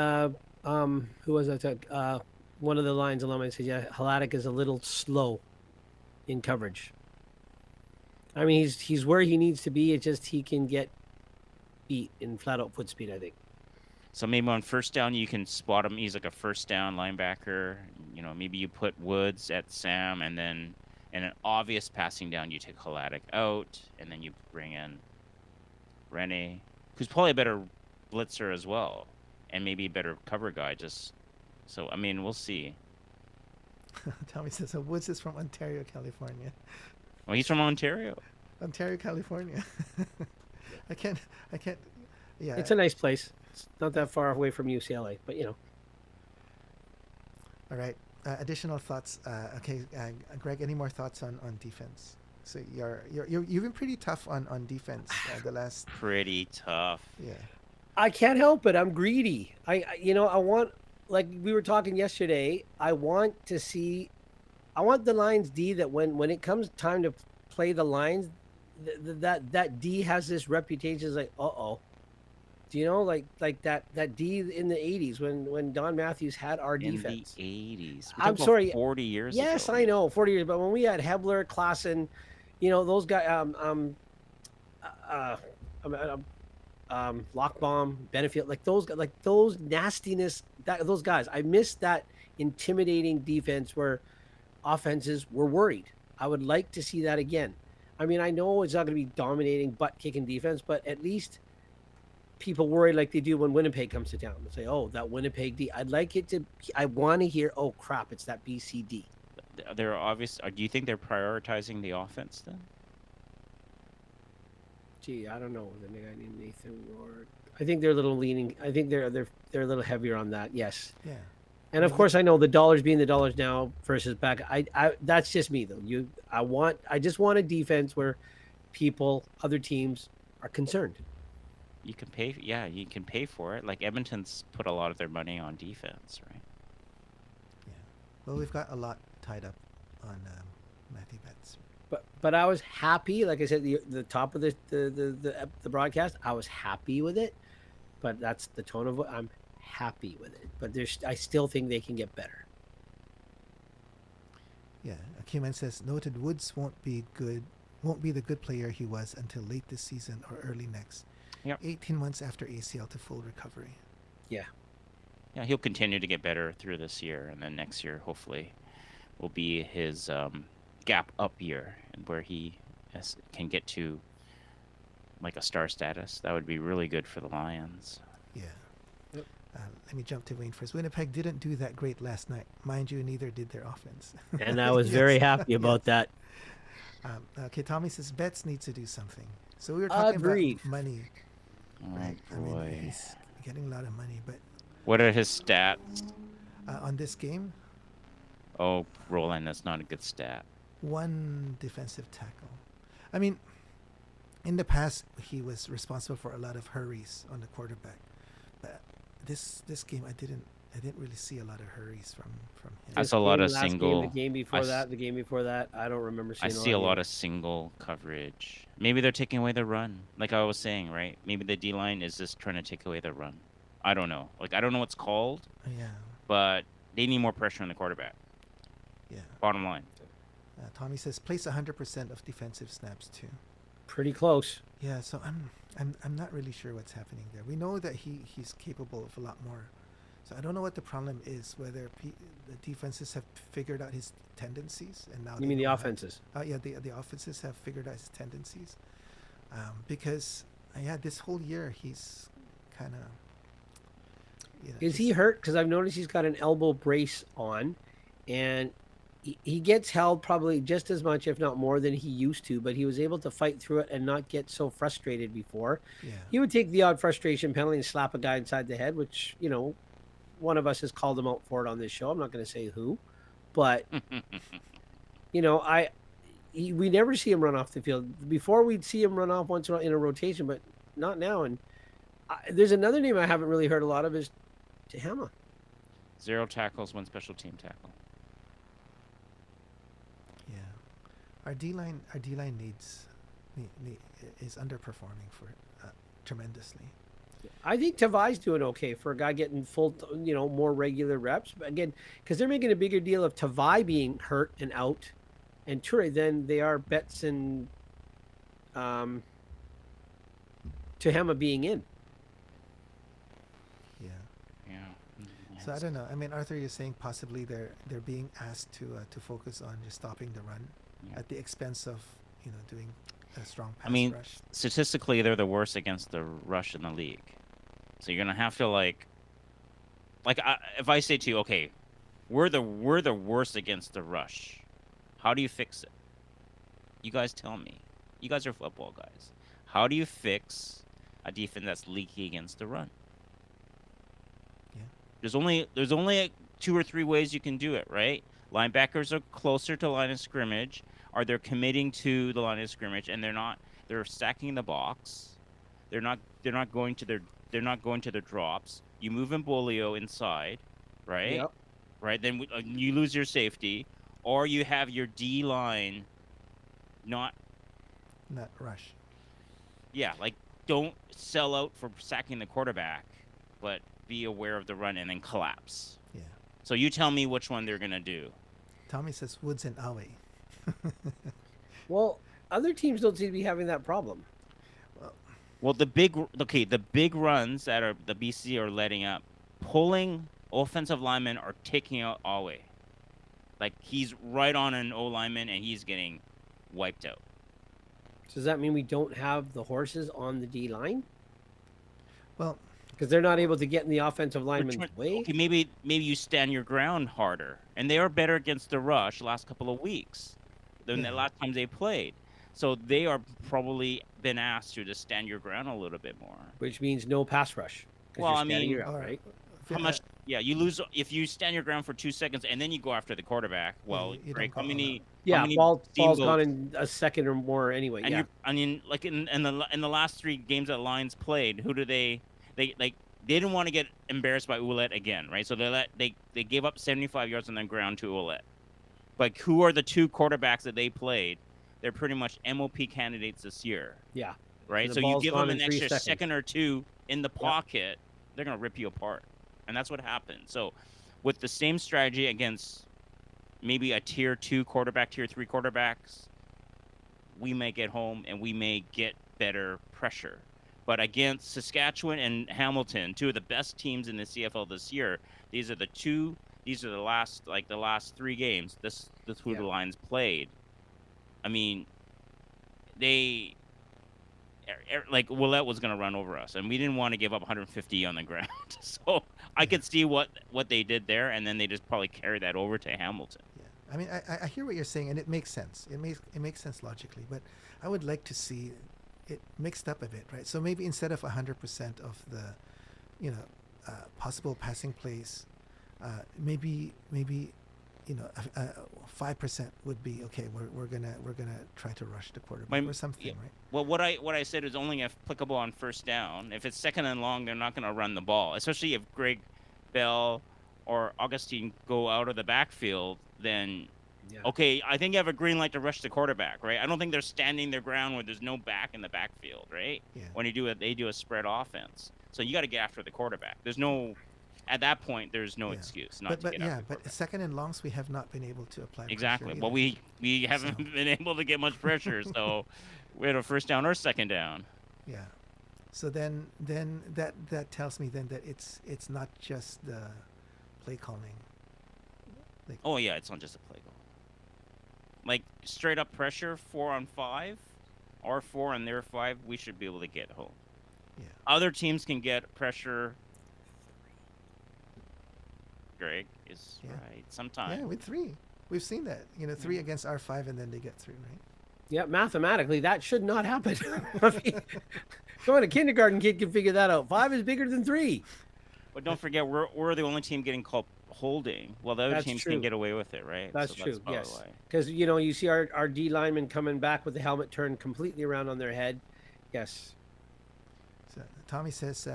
who was that? One of the lines alumni said, "Yeah, Haladic is a little slow in coverage. I mean, he's where he needs to be. It's just he can get beat in flat out foot speed. I think." So maybe on first down you can spot him. He's like a first down linebacker. Maybe you put Woods at Sam, and then in an obvious passing down you take Haladic out, and then you bring in Rene, who's probably a better blitzer as well, and maybe a better cover guy. So I mean, we'll see. Tommy says, so Woods is from Ontario, California. Well, he's from Ontario. Ontario, California. I can't, yeah. It's a nice place. It's not that far away from UCLA, but All right. Additional thoughts. Okay, Greg, any more thoughts on defense? So you've been pretty tough on defense the last. Pretty tough. Yeah. I can't help it. I'm greedy. I want, like we were talking yesterday, I want the Lions D that when it comes time to play the Lions, that D has this reputation as like, do you know, like that D in the 80s when Don Matthews had our defense. In the 80s. I'm sorry. 40 years ago. Yes, I know, 40 years. But when we had Hebler, Klassen, those guys, Lockbaum, Benefield, like those nastiness, those guys. I miss that intimidating defense where offenses were worried. I would like to see that again. I mean, I know it's not going to be dominating butt kicking defense, but at least people worry like they do when Winnipeg comes to town and say, "Oh, that Winnipeg D." I'd like it to. I want to hear, "Oh crap, it's that BCD." They're obvious. Do you think they're prioritizing the offense then? Gee, I don't know. The guy named Nathan Ward. I think they're a little leaning. I think they're a little heavier on that. Yes. Yeah. And of course, I know the dollars being the dollars now versus back. I that's just me though. I just want a defense where other teams are concerned. You can pay. Yeah, you can pay for it. Like Edmonton's put a lot of their money on defense, right? Yeah. Well, we've got a lot tied up on Matthew Betts. But I was happy. Like I said, the top of the broadcast, I was happy with it. But that's the tone of what I'm happy with it. But I still think they can get better. Yeah. Q-Man says, noted Woods won't be good won't be the good player he was until late this season or early next. Yep. 18 months after ACL to full recovery. Yeah. Yeah, he'll continue to get better through this year, and then next year hopefully will be his gap up year, and where he can get to like a star status. That would be really good for the Lions. Yeah. Yep. Let me jump to Wayne first. Winnipeg didn't do that great last night. Mind you, neither did their offense. And I was Yes. very happy about that. Okay, Tommy says Betts needs to do something. So we were talking Agreed. about money, Oh right? I mean, boy. he's getting a lot of money, but What are his stats? on this game, Oh, Roland, that's not a good stat. 1 defensive tackle. I mean, in the past, he was responsible for a lot of hurries on the quarterback, but this game, I didn't really see a lot of hurries from him. That's This a lot game, of last single. Game, the game before I s- that, the game before that, I don't remember I seeing see a lot of of single coverage. Maybe they're taking away the run, like I was saying, right? Maybe the D line is just trying to take away the run. I don't know. Like I don't know what's called, Yeah, but they need more pressure on the quarterback. yeah. Bottom line. Tommy says place 100% of defensive snaps too. pretty close. Yeah, so I'm not really sure what's happening there. We know that he's capable of a lot more. So I don't know what the problem is. Whether the defenses have figured out his tendencies, and now You mean the know how- offenses? Yeah, the offenses have figured out his tendencies. Because this whole year he's kind of. Is he hurt? Because I've noticed he's got an elbow brace on, and he gets held probably just as much, if not more, than he used to. But he was able to fight through it and not get so frustrated before. Yeah. He would take the odd frustration penalty and slap a guy inside the head, which one of us has called him out for it on this show. I'm not going to say who, but we never see him run off the field. Before we'd see him run off once in a rotation, but not now. And there's another name I haven't really heard a lot of is Tehama. 0 tackles, 1 special team tackle. Yeah. Our D line is underperforming for tremendously. I think Tavai's doing okay for a guy getting full, more regular reps. But again, because they're making a bigger deal of Tavai being hurt and out, and Ture than they are Betts and Tehama being in. Yeah. Yeah. So I don't know. I mean, Arthur, you're saying possibly they're being asked to focus on just stopping the run Yeah. at the expense of doing a strong pass rush. Statistically, they're the worst against the rush in the league. So you're gonna have to if I say to you, okay, we're the worst against the rush. How do you fix it? You guys tell me. You guys are football guys. How do you fix a defense that's leaky against the run? Yeah. There's only 2 or 3 ways you can do it, right? Linebackers are closer to line of scrimmage, or they're committing to the line of scrimmage, and they're stacking the box. They're not going to their drops. You move Embolio inside, right? Yep. Right. Then you lose your safety, or you have your D line not rush. Yeah, like don't sell out for sacking the quarterback, but be aware of the run and then collapse. Yeah. So you tell me which one they're gonna do. Tommy says Woods and Awe. Well, other teams don't seem to be having that problem. Well, the big runs that are the BC are letting up, pulling offensive linemen are taking out Awe. Like he's right on an O lineman and he's getting wiped out. So does that mean we don't have the horses on the D line? Well, Because they're not able to get in the offensive lineman's way? Okay, maybe you stand your ground harder, and they are better against the rush last couple of weeks than the last time they played. So they are probably been asked to just stand your ground a little bit more. Which means no pass rush. 'Cause Well, you're I standing mean- your ground, right? How much? Yeah, you lose if you stand your ground for 2 seconds and then you go after the quarterback. Well, you Greg, don't how go many? how Yeah, many ball's steamboats- gone in a second or more anyway. And Yeah. I mean, like in the last 3 games that Lions played, who do they didn't want to get embarrassed by Ouellette again, right? So they gave up 75 yards on the ground to Ouellette. But who are the 2 quarterbacks that they played? They're pretty much MOP candidates this year, Yeah. right? The So you ball's give gone them an in 3 extra seconds. second or 2 in the pocket, they're gonna rip you apart, and that's what happened. So with the same strategy against maybe a tier 2 quarterback, tier 3 quarterbacks, we may get home and we may get better pressure. But against Saskatchewan and Hamilton, two of the best teams in the CFL this year, these are the last 3 games. This who the Lions played. I mean, they like Willette was going to run over us, and we didn't want to give up 150 on the ground. So I could see what they did there, and then they just probably carried that over to Hamilton. Yeah, I mean, I hear what you're saying, and it makes sense. It makes sense logically, but I would like to see it mixed up a bit, right? So maybe instead of 100% of the, possible passing plays, maybe 5% would be okay. We're gonna try to rush the quarterback or something, right? Well, what I said is only applicable on first down. If it's second and long, they're not going to run the ball, especially if Greg Bell or Augustine go out of the backfield. Then, okay, I think you have a green light to rush the quarterback, right? I don't think they're standing their ground where there's no back in the backfield, right? Yeah. When they do a spread offense, so you got to get after the quarterback. There's no. At that point, there's no excuse not to get after the quarterback. But second and longs, we have not been able to apply exactly. pressure Well, we haven't been able to get much pressure, so we had a first down or second down. Yeah. So then that tells me then that it's not just the play calling. Oh yeah, it's not just a play call. Like straight up pressure 4 on 5, or 4 on their 5, we should be able to get home. Yeah. Other teams can get pressure. Greg is right. Sometimes. Yeah, with 3. We've seen that. 3 against R5 and then they get 3, right? Yeah, mathematically, that should not happen. Come on, a kindergarten kid can figure that out. 5 is bigger than 3. But don't forget, we're the only team getting called holding, while the other teams can get away with it, right? That's true, yes. Because, you see our D linemen coming back with the helmet turned completely around on their head. Yes. So Tommy says,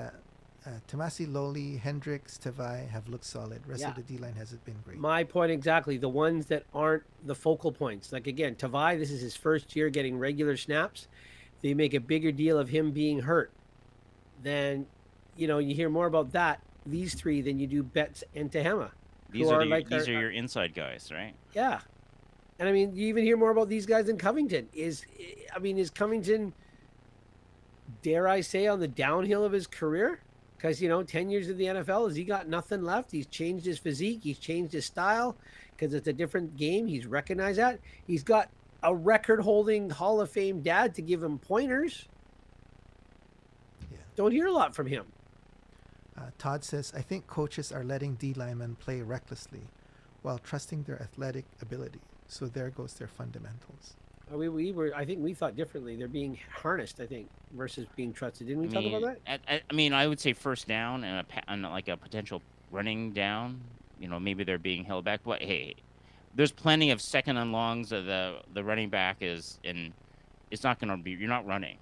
Tomasi, Loli, Hendricks, Tavai have looked solid. Rest of the D-line hasn't been great. My point exactly. The ones that aren't the focal points. Like, again, Tavai, this is his first year getting regular snaps. They make a bigger deal of him being hurt. Then, you hear more about these 3, than you do Betts and Tehama. These are your inside guys, right? Yeah. And, I mean, you even hear more about these guys than Covington. Is Covington, dare I say, on the downhill of his career? Because, 10 years in the NFL, has he got nothing left? He's changed his physique. He's changed his style because it's a different game. He's recognized that. He's got a record-holding Hall of Fame dad to give him pointers. Yeah. Don't hear a lot from him. Todd says, I think coaches are letting D linemen play recklessly while trusting their athletic ability. So there goes their fundamentals. I think we thought differently. They're being harnessed, I think, versus being trusted. Didn't we talk about that? I would say first down and like a potential running down. Maybe they're being held back. But hey, there's plenty of second and longs. The running back is in. It's not going to be. You're not running.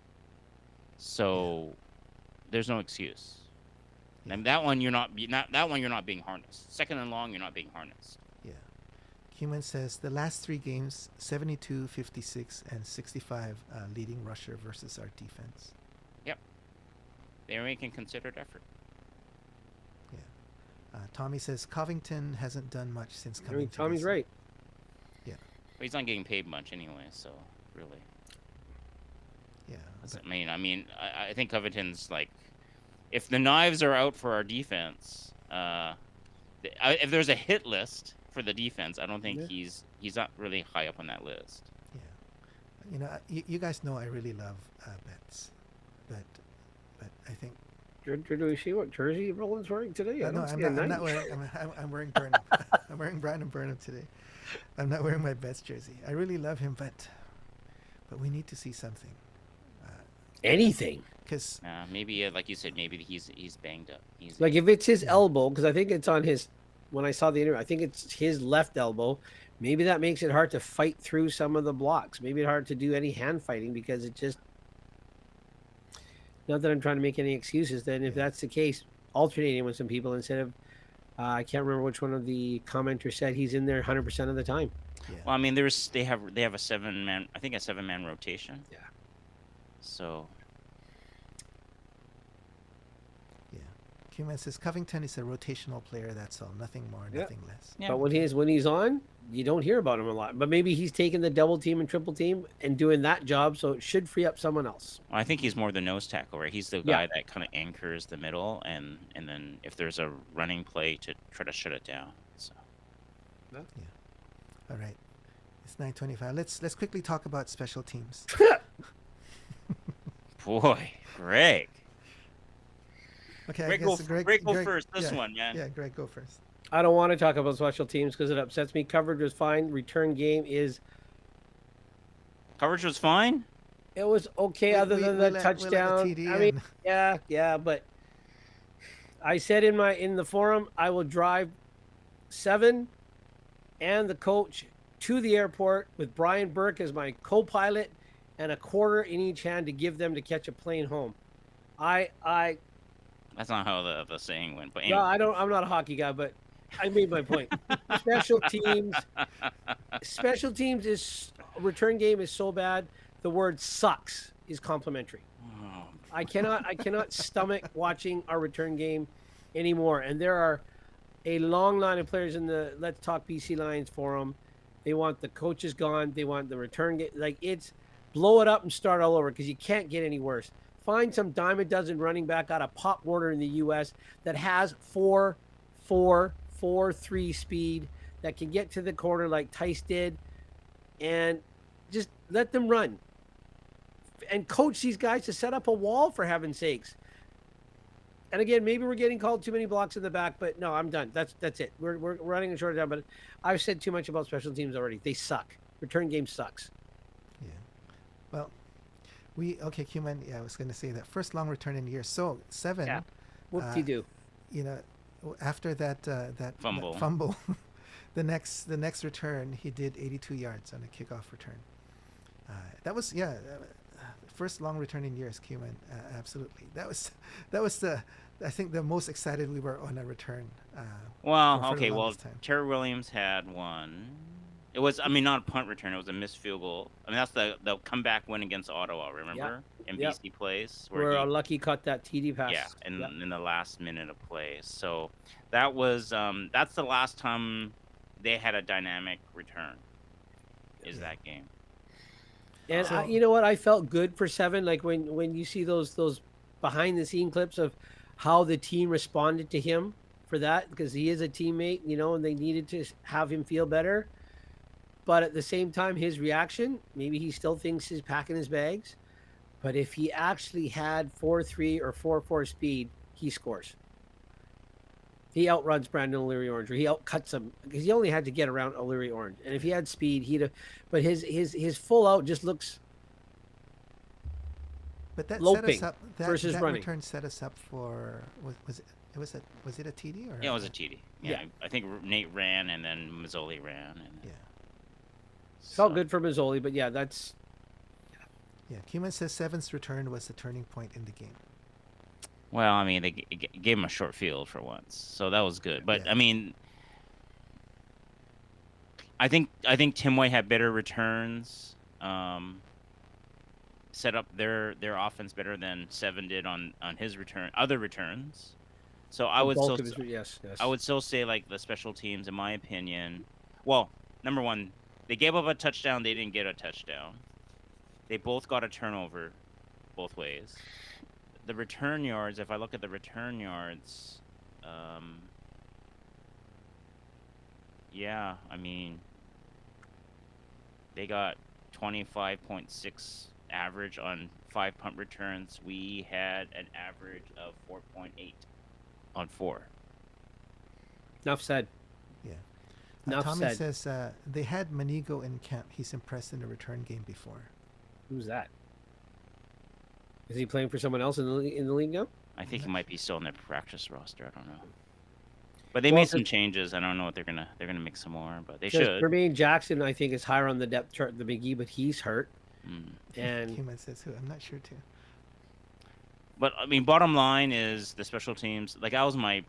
So there's no excuse. Yeah. And that one you're not being harnessed. Second and long, you're not being harnessed. Yeah. Human says the last 3 games, 72, 56, and 65 leading rusher versus our defense. Yep. They're making considered effort. Yeah. Tommy says Covington hasn't done much since coming to Tommy's right. Yeah. But he's not getting paid much anyway, so really. Yeah. I think Covington's like, if the knives are out for our defense, if there's a hit list for the defense, I don't think he's not really high up on that list. Yeah, you guys know I really love Betts, but I think. Do we see what jersey Roland's wearing today? I'm not wearing. I'm wearing Burnham. I'm wearing Brandon Burnham today. I'm not wearing my Betts jersey. I really love him, but we need to see something. Anything. Because maybe, like you said, maybe he's banged up. Like if it's his elbow, because I think it's on his. When I saw the interview, I think it's his left elbow. Maybe that makes it hard to fight through some of the blocks. Maybe it's hard to do any hand fighting because it just. Not that I'm trying to make any excuses. Then, if that's the case, alternating with some people instead of, I can't remember which one of the commenters said he's in there 100% of the time. Yeah. Well, I mean, they have a 7-man rotation. Yeah. So. Human says Covington is a rotational player. That's all. Nothing more, nothing less. Yeah. But when he's on, you don't hear about him a lot. But maybe he's taking the double team and triple team and doing that job, so it should free up someone else. Well, I think he's more the nose tackle, right? He's the Yeah. guy that kind of anchors the middle, and then if there's a running play to try to shut it down. So All right. It's 9:25. Let's quickly talk about special teams. boy, Greg. Okay, I Greg, guess Greg, go first. This yeah, one, man. Yeah, Greg, go first. I don't want to talk about special teams because it upsets me. Coverage was fine. Return game is Coverage was fine. it was okay other than the touchdown. TD I mean, yeah, but I said in the forum I will drive 7 and the coach to the airport with Brian Burke as my co-pilot and a quarter in each hand to give them to catch a plane home. I That's not how the saying went. But no, anyway. I'm not a hockey guy, but I made my point. Special teams is return game is so bad. The word sucks is complimentary. Oh, I cannot stomach watching our return game anymore. And there are a long line of players in the Let's Talk BC Lions forum. They want the coaches gone. They want the return game. Like, it's blow it up and start all over because you can't get any worse. Find some dime a dozen running back out of Pop Warner in the U.S. that has 4.3 speed that can get to the corner like Tice did, and just let them run. And coach these guys to set up a wall, for heaven's sakes. And again, maybe we're getting called too many blocks in the back, but no, I'm done. That's it. We're running a short down, but I've said too much about special teams already. They suck. Return game sucks. Yeah. Well, Cuman. Yeah, I was going to say that first long return in years. So 7. Yeah. Whoop-de-doo. You know, after that fumble, the next return he did 82 yards on a kickoff return. That was first long return in years, Cuman. Absolutely. That was I think the most excited we were on a return. well, for the okay. Well, longest time. Terry Williams had one. It was, I mean, not a punt return. It was a missed field goal. I mean, that's the comeback win against Ottawa. Remember, in Yep. BC plays Where Lucky caught that TD pass. yeah, in the last minute of play. So that was that's the last time they had a dynamic return. Is that game? And So- you know what? I felt good for 7. Like when you see those behind the scene clips of how the team responded to him for that, because he is a teammate, and they needed to have him feel better. But at the same time, his reaction, maybe he still thinks he's packing his bags. But if he actually had 4.3 or 4.4 speed, he scores. He outruns Brandon O'Leary Orange, or he outcuts him because he only had to get around O'Leary Orange. And if he had speed, he'd have. But his full out just looks. But that loping set us up. versus that running. return set us up for was it a TD or Yeah, it was a TD. Yeah, Yeah. I think Nate ran and then Mazzoli ran. And Yeah. Felt good for Mazzoli, but yeah, that's. Yeah, Cuman says 7's return was the turning point in the game. Well, I mean, they gave him a short field for once, so that was good. But Yeah. I mean, I think Tim White had better returns. Set up their offense better than 7 did on his other returns. So I would still Yes. I would still say, like, the special teams, in my opinion. Well, number one, they gave up a touchdown. They didn't get a touchdown. They both got a turnover, both ways. The return yards, if I look at the return yards, yeah, I mean, they got 25.6 average on 5 punt returns. We had an average of 4.8 on 4. Enough said. Yeah. Enough Tommy said. says they had Manigo in camp. He's impressed in the return game before. Who's that? Is he playing for someone else in the league now? I think he might be still in their practice roster. I don't know. But they Well, made some changes. I don't know what they're gonna make some more, but they Because should. Jermaine Jackson, I think, is higher on the depth chart than McGee, but he's hurt. Mm. And Cuman says who? I'm not sure too. But I mean, bottom line is the special teams. Like, that was my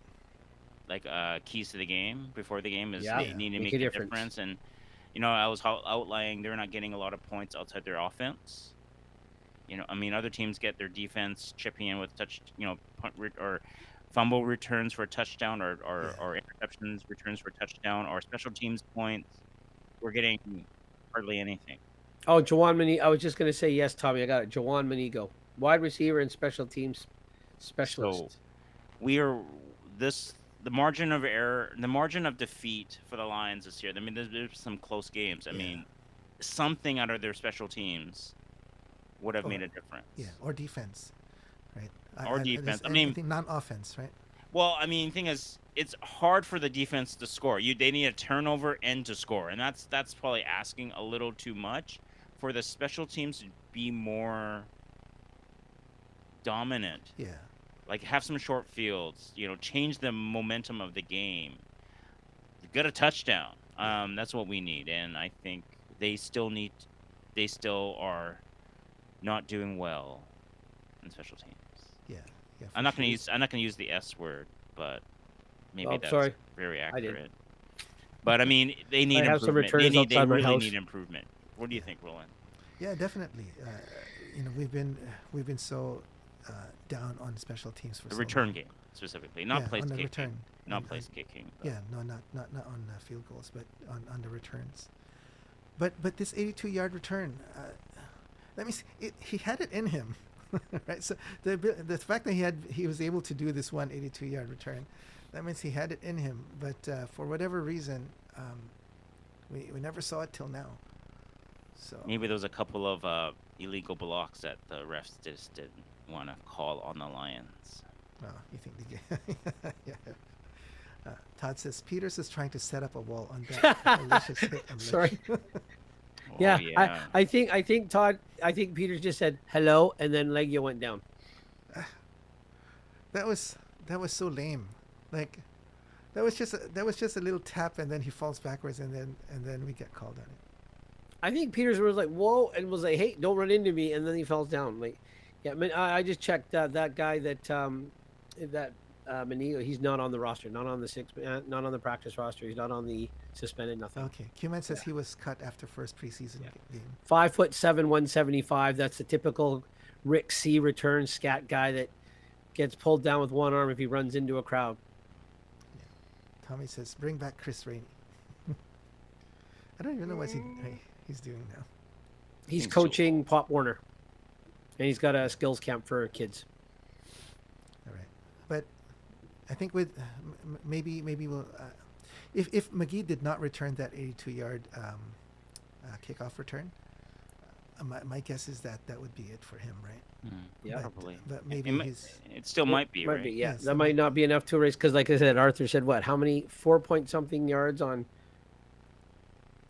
keys to the game before the game is Yeah. they need to Make make a a difference. difference. And I was outlining they're not getting a lot of points outside their offense. I mean, other teams get their defense chipping in with punt or fumble returns for a touchdown, or interceptions returns for a touchdown, or special teams points. we're getting hardly anything. Oh, Jawan Mani. I was just gonna say yes, Tommy. I got it. Jawan Manigo, wide receiver and special teams So specialist. we are this the margin of error, the margin of defeat for the Lions this year. I mean, there's some close games. I Yeah. mean, something out of their special teams would have Or, made a difference. yeah, or defense, right? Or defense. I mean, anything non-offense, right? well, I mean, thing is, it's hard for the defense to score. They need a turnover and to score, and that's probably asking a little too much for the special teams to be more dominant. Yeah. Like have some short fields, change the momentum of the game. Get a touchdown. That's what we need, and I think they still are not doing well in special teams. Yeah. Yeah. I'm not gonna use the S word, but maybe Oh, that's sorry. very I did. accurate. But I mean, they need have some improvement. returns They outside my really house. need improvement. What do you think, Roland? Yeah, definitely. We've been so down on special teams for The so return long. game specifically, not Yeah, place on the kicking, return. not On- place on- kicking. but- Yeah, no, not on field goals, but on the returns. But this 82-yard return, let me see. He had it in him, right? So the fact that he was able to do this 82-yard return, that means he had it in him. But for whatever reason, we never saw it till now. So Maybe there was a couple of illegal blocks that the refs just didn't want to call on the Lions. oh, you think the yeah. Todd says Peters is trying to set up a wall on that malicious hit. on Sorry. Lich. Oh, Yeah, I think Todd. I think Peters just said hello, and then Legio went down. that was so lame. Like that was just a little tap, and then he falls backwards, and then we get called on it. I think Peters was like, "Whoa," and was like, "Hey, don't run into me," and then he falls down. Like, yeah, I mean, I just checked that guy that Manigo. He's not on the roster, not on the not on the practice roster. He's not on the suspended. Nothing. Okay, Q-Man says he was cut after first preseason game. 5'7", 175. That's the typical Rick C return scat guy that gets pulled down with one arm if he runs into a crowd. Tommy says bring back Chris Rainey. I don't even know what he's doing now. He's Think so. coaching Pop Warner, and he's got a skills camp for kids. All right, but I think with maybe we'll if McGee did not return that 82-yard kickoff return, my guess is that would be it for him, right? Yeah, probably. But maybe It still might be, right? yeah. Yes, That might not be enough to raise because, like I said, Arthur said what? How many 4 point something yards on?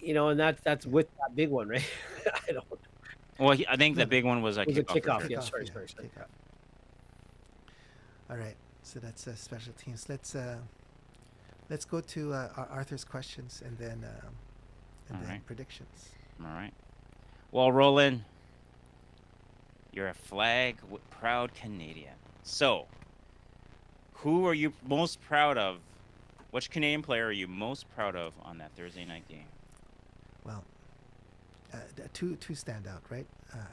And that's with that big one, right? I don't. Well, I think the big one was a It was a kickoff. kickoff. Yeah, Kickoff, sorry. kickoff. All right, so that's special teams. Let's go to Arthur's questions and then All right. predictions. All right. Well, Roland, you're a proud Canadian. So, who are you most proud of? Which Canadian player are you most proud of on that Thursday night game? Well, two stand out, right?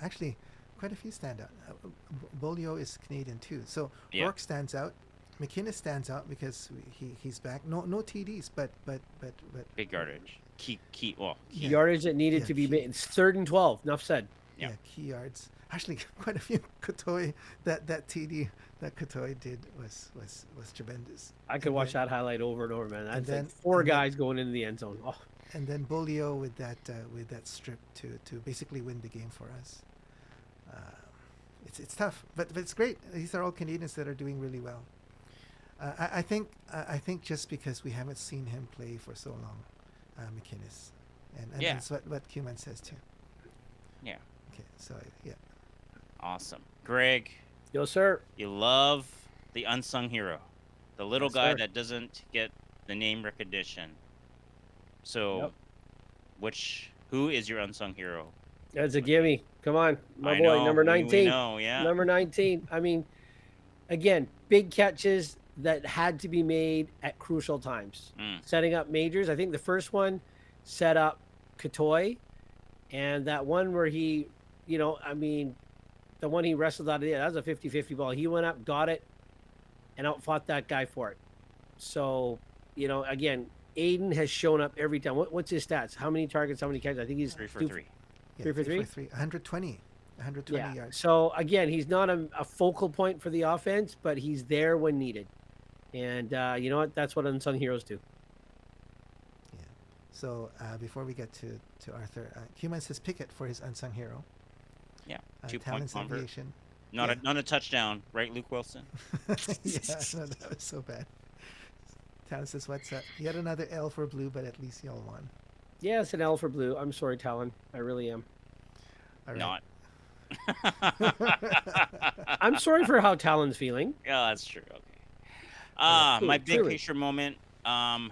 Actually, quite a few stand out. Bolio is Canadian too, so Yeah. Rourke stands out. McInnes stands out because he's back. No TDs, but Big yardage. Key. Yeah. Yardage that needed Yeah, to be key. made. It's 3rd and 12. Enough said. Yeah. key yards. Actually, quite a few Kotoy. That TD that Kotoy did was tremendous. I could And watch then- that highlight over and over, man. That's then- like 4 and then- guys going into the end zone. Oh, And then Bolio with that strip to basically win the game for us. It's tough, but it's great. These are all Canadians that are doing really well. I think just because we haven't seen him play for so long, McInnes, and Yeah. that's what Q-Man says too. Yeah. Okay, so yeah, Awesome. Greg, yo, sir. you love the unsung hero, the little Yes, guy sir. that doesn't get the name recognition. So, Yep. who is your unsung hero? That's a gimme. Come on, my I boy, know, number we 19. know, yeah. Number 19. I mean, again, big catches that had to be made at crucial times. Setting up majors. I think the first one set up Katoy, and that one where he, the one he wrestled out of the air, that was a 50-50 ball. He went up, got it, and outfought that guy for it. So, again, Aiden has shown up every time. What's his stats? How many targets? How many catches? I think he's 3 for 3. Yeah, 3 for 3? 120 Yeah. yards. So again, he's not a focal point for the offense, but he's there when needed. And you know what? That's what unsung heroes do. Yeah. So before we get to Arthur, Human says Pickett for his unsung hero. Yeah, 2-point Talents convert. Aviation. Not a touchdown, right, Luke Wilson? Yeah, no, that was so bad. Talon says, what's up? Yet another L for blue, but at least y'all won. Yeah, it's an L for blue. I'm sorry, Talon. I really am. All right. Not. I'm sorry for how Talon's feeling. Yeah, that's true. Okay. My big truly. picture moment. I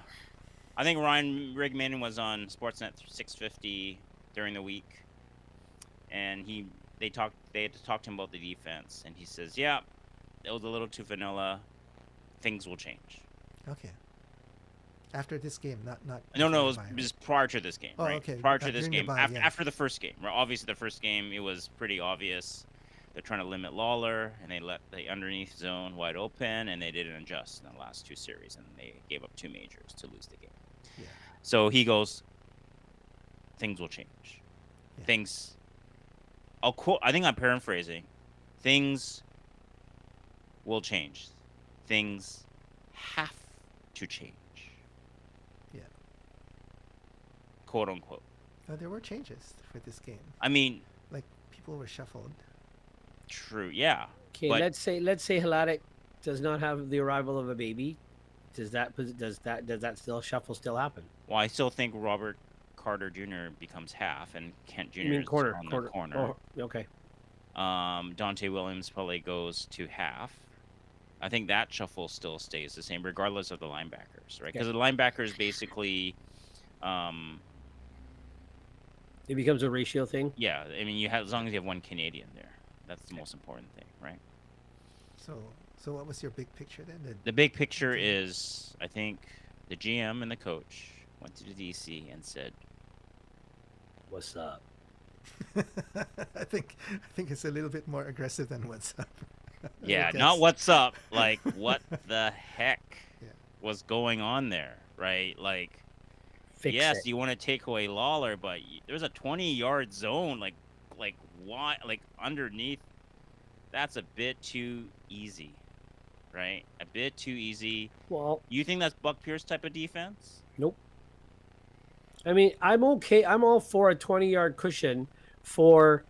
think Ryan Rigman was on Sportsnet 650 during the week, and they had to talk to him about the defense, and he says, "Yeah, it was a little too vanilla. Things will change." Okay. After this game, not. No, before it the was prior to this game, Oh, right? okay. Prior to this During the game, bye, yeah. after the first game, right? Obviously, the first game it was pretty obvious. They're trying to limit Lawler, and they let the underneath zone wide open, and they didn't adjust in the last two series, and they gave up two majors to lose the game. Yeah. So he goes, "Things will change. Yeah. Things." I'll quote. I think I'm paraphrasing. Things will change. Things have to change. Yeah. Quote unquote. There were changes for this game. I mean, Like people were shuffled. true, yeah. Okay, But- let's say Haladic does not have the arrival of a baby. Does that still shuffle still happen? Well, I still think Robert Carter Jr. becomes half, and Kent Jr. You mean is corner? on the corner. Oh, okay. Dante Williams probably goes to half. I think that shuffle still stays the same, regardless of the linebackers, right? Because the linebackers basically, It becomes a ratio thing. yeah. I mean, as long as you have one Canadian there, that's the most important thing, right? So what was your big picture then? The big picture is, I think, the GM and the coach went to the DC and said, What's up? I think it's a little bit more aggressive than what's up. yeah, I not guess. what's up, like what the heck Yeah. was going on there, right? Like, Fix yes, it. you want to take away Lawler, but there's a 20-yard zone, like why, like underneath. That's a bit too easy, right? A bit too easy. Well, You think that's Buck Pierce type of defense? nope. I mean, I'm okay. I'm all for a 20-yard cushion for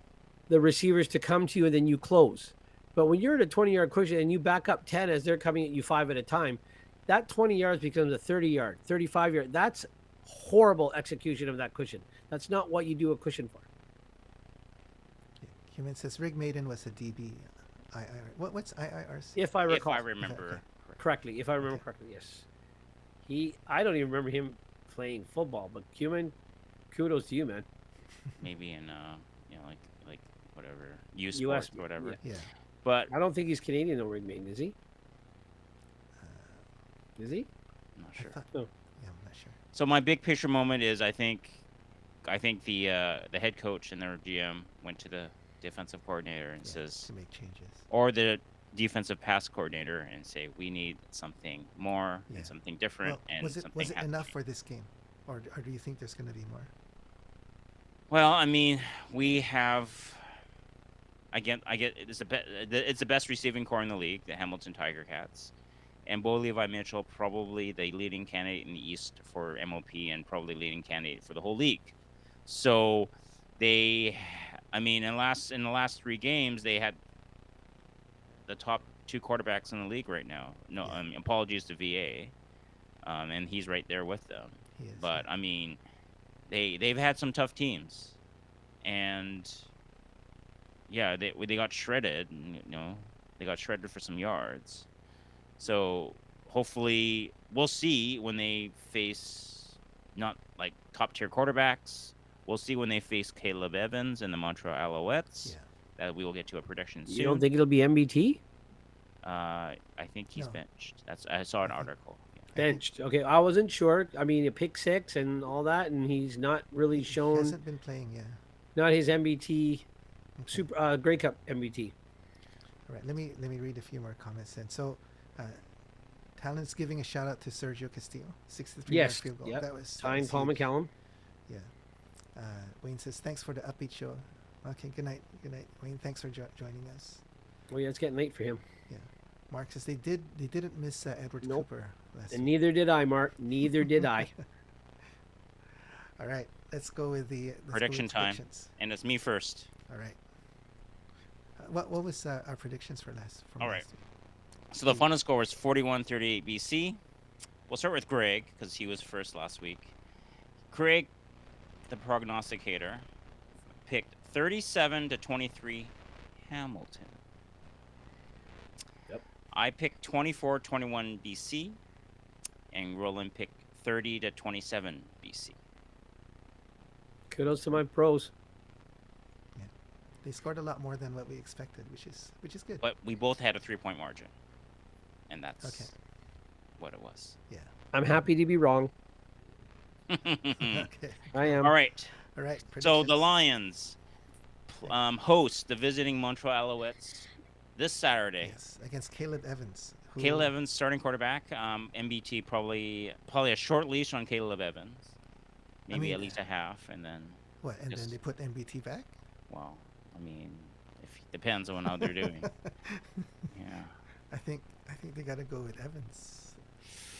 the receivers to come to you and then you close. But when you're at a 20-yard cushion and you back up 10 as they're coming at you 5 at a time, that 20 yards becomes a 30-yard, 35-yard. That's horrible execution of that cushion. That's not what you do a cushion for. Human says Rig Maiden was a DB. What's IIRC? If I recall If I remember Okay. correctly. If I remember correctly, yes. I don't even remember him playing football, but Cumin, kudos to you, man. maybe in like whatever U US, Sports or whatever. yeah. Yeah. But I don't think he's Canadian though, Rig Maiden, is he? Is he? I'm not I sure. thought- No. Yeah, I'm not sure. So my big picture moment is I think the head coach and their GM went to the defensive coordinator and Yeah, says, to make changes. or the defensive pass coordinator and say, we need something more Yeah. and something different Well, and was it something has to enough change. for this game, or do you think there's going to be more? Well, I mean, we have. I get it's the best receiving core in the league, the Hamilton Tiger Cats, and Bo Levi Mitchell probably the leading candidate in the East for MOP and probably leading candidate for the whole league. So they, I mean, in the last 3 games they had the top 2 quarterbacks in the league right now. No, Yeah. apologies to VA, and he's right there with them. He is, But yeah. I mean, they've had some tough teams, and yeah, they got shredded. They got shredded for some yards. So hopefully, we'll see when they face not like top tier quarterbacks. We'll see when they face Caleb Evans and the Montreal Alouettes. Yeah. That we will get to a prediction soon. You don't think it'll be MBT? I think he's No. benched. I saw an I think- article. Yeah. Benched. Okay, I wasn't sure. I mean, a pick 6 and all that, and he's not really He shown. hasn't been playing, yeah. Not his MBT, Okay. Super Grey Cup MBT. All right, let me read a few more comments then. So, Palin's giving a shout out to Sergio Castillo, 63-yard Yes. field goal. Yep. That was Tying Paul huge. McCallum. Yeah. Wayne says, thanks for the upbeat show. Okay, good night. Good night, Wayne. Thanks for joining us. Well, yeah, it's getting late for him. Yeah. Mark says they didn't miss Edward Nope. Cooper last And week. neither did I, Mark. Neither did I. All right, let's go with the Prediction time. predictions. And it's me first. All right. What was our predictions for last? From All last right. week? So the final score was 41-38 BC. We'll start with Greg because he was first last week. Greg, the prognosticator, picked 37-23 Hamilton. Yep. I picked 24-21 BC, and Roland picked 30-27 BC. Kudos to my pros. They scored a lot more than what we expected, which is good. But we both had a 3-point margin, and that's Okay. what it was. Yeah. I'm happy to be wrong. Okay. I am. All right. All right. So the predictions. Lions host the visiting Montreal Alouettes this Saturday. Yes, against Caleb Evans. who- Caleb Evans, starting quarterback. MBT probably a short leash on Caleb Evans, maybe mean, at least a half, and then What? And then just- they put NBT back. well, I mean, depends on how they're doing. Yeah, I think they got to go with Evans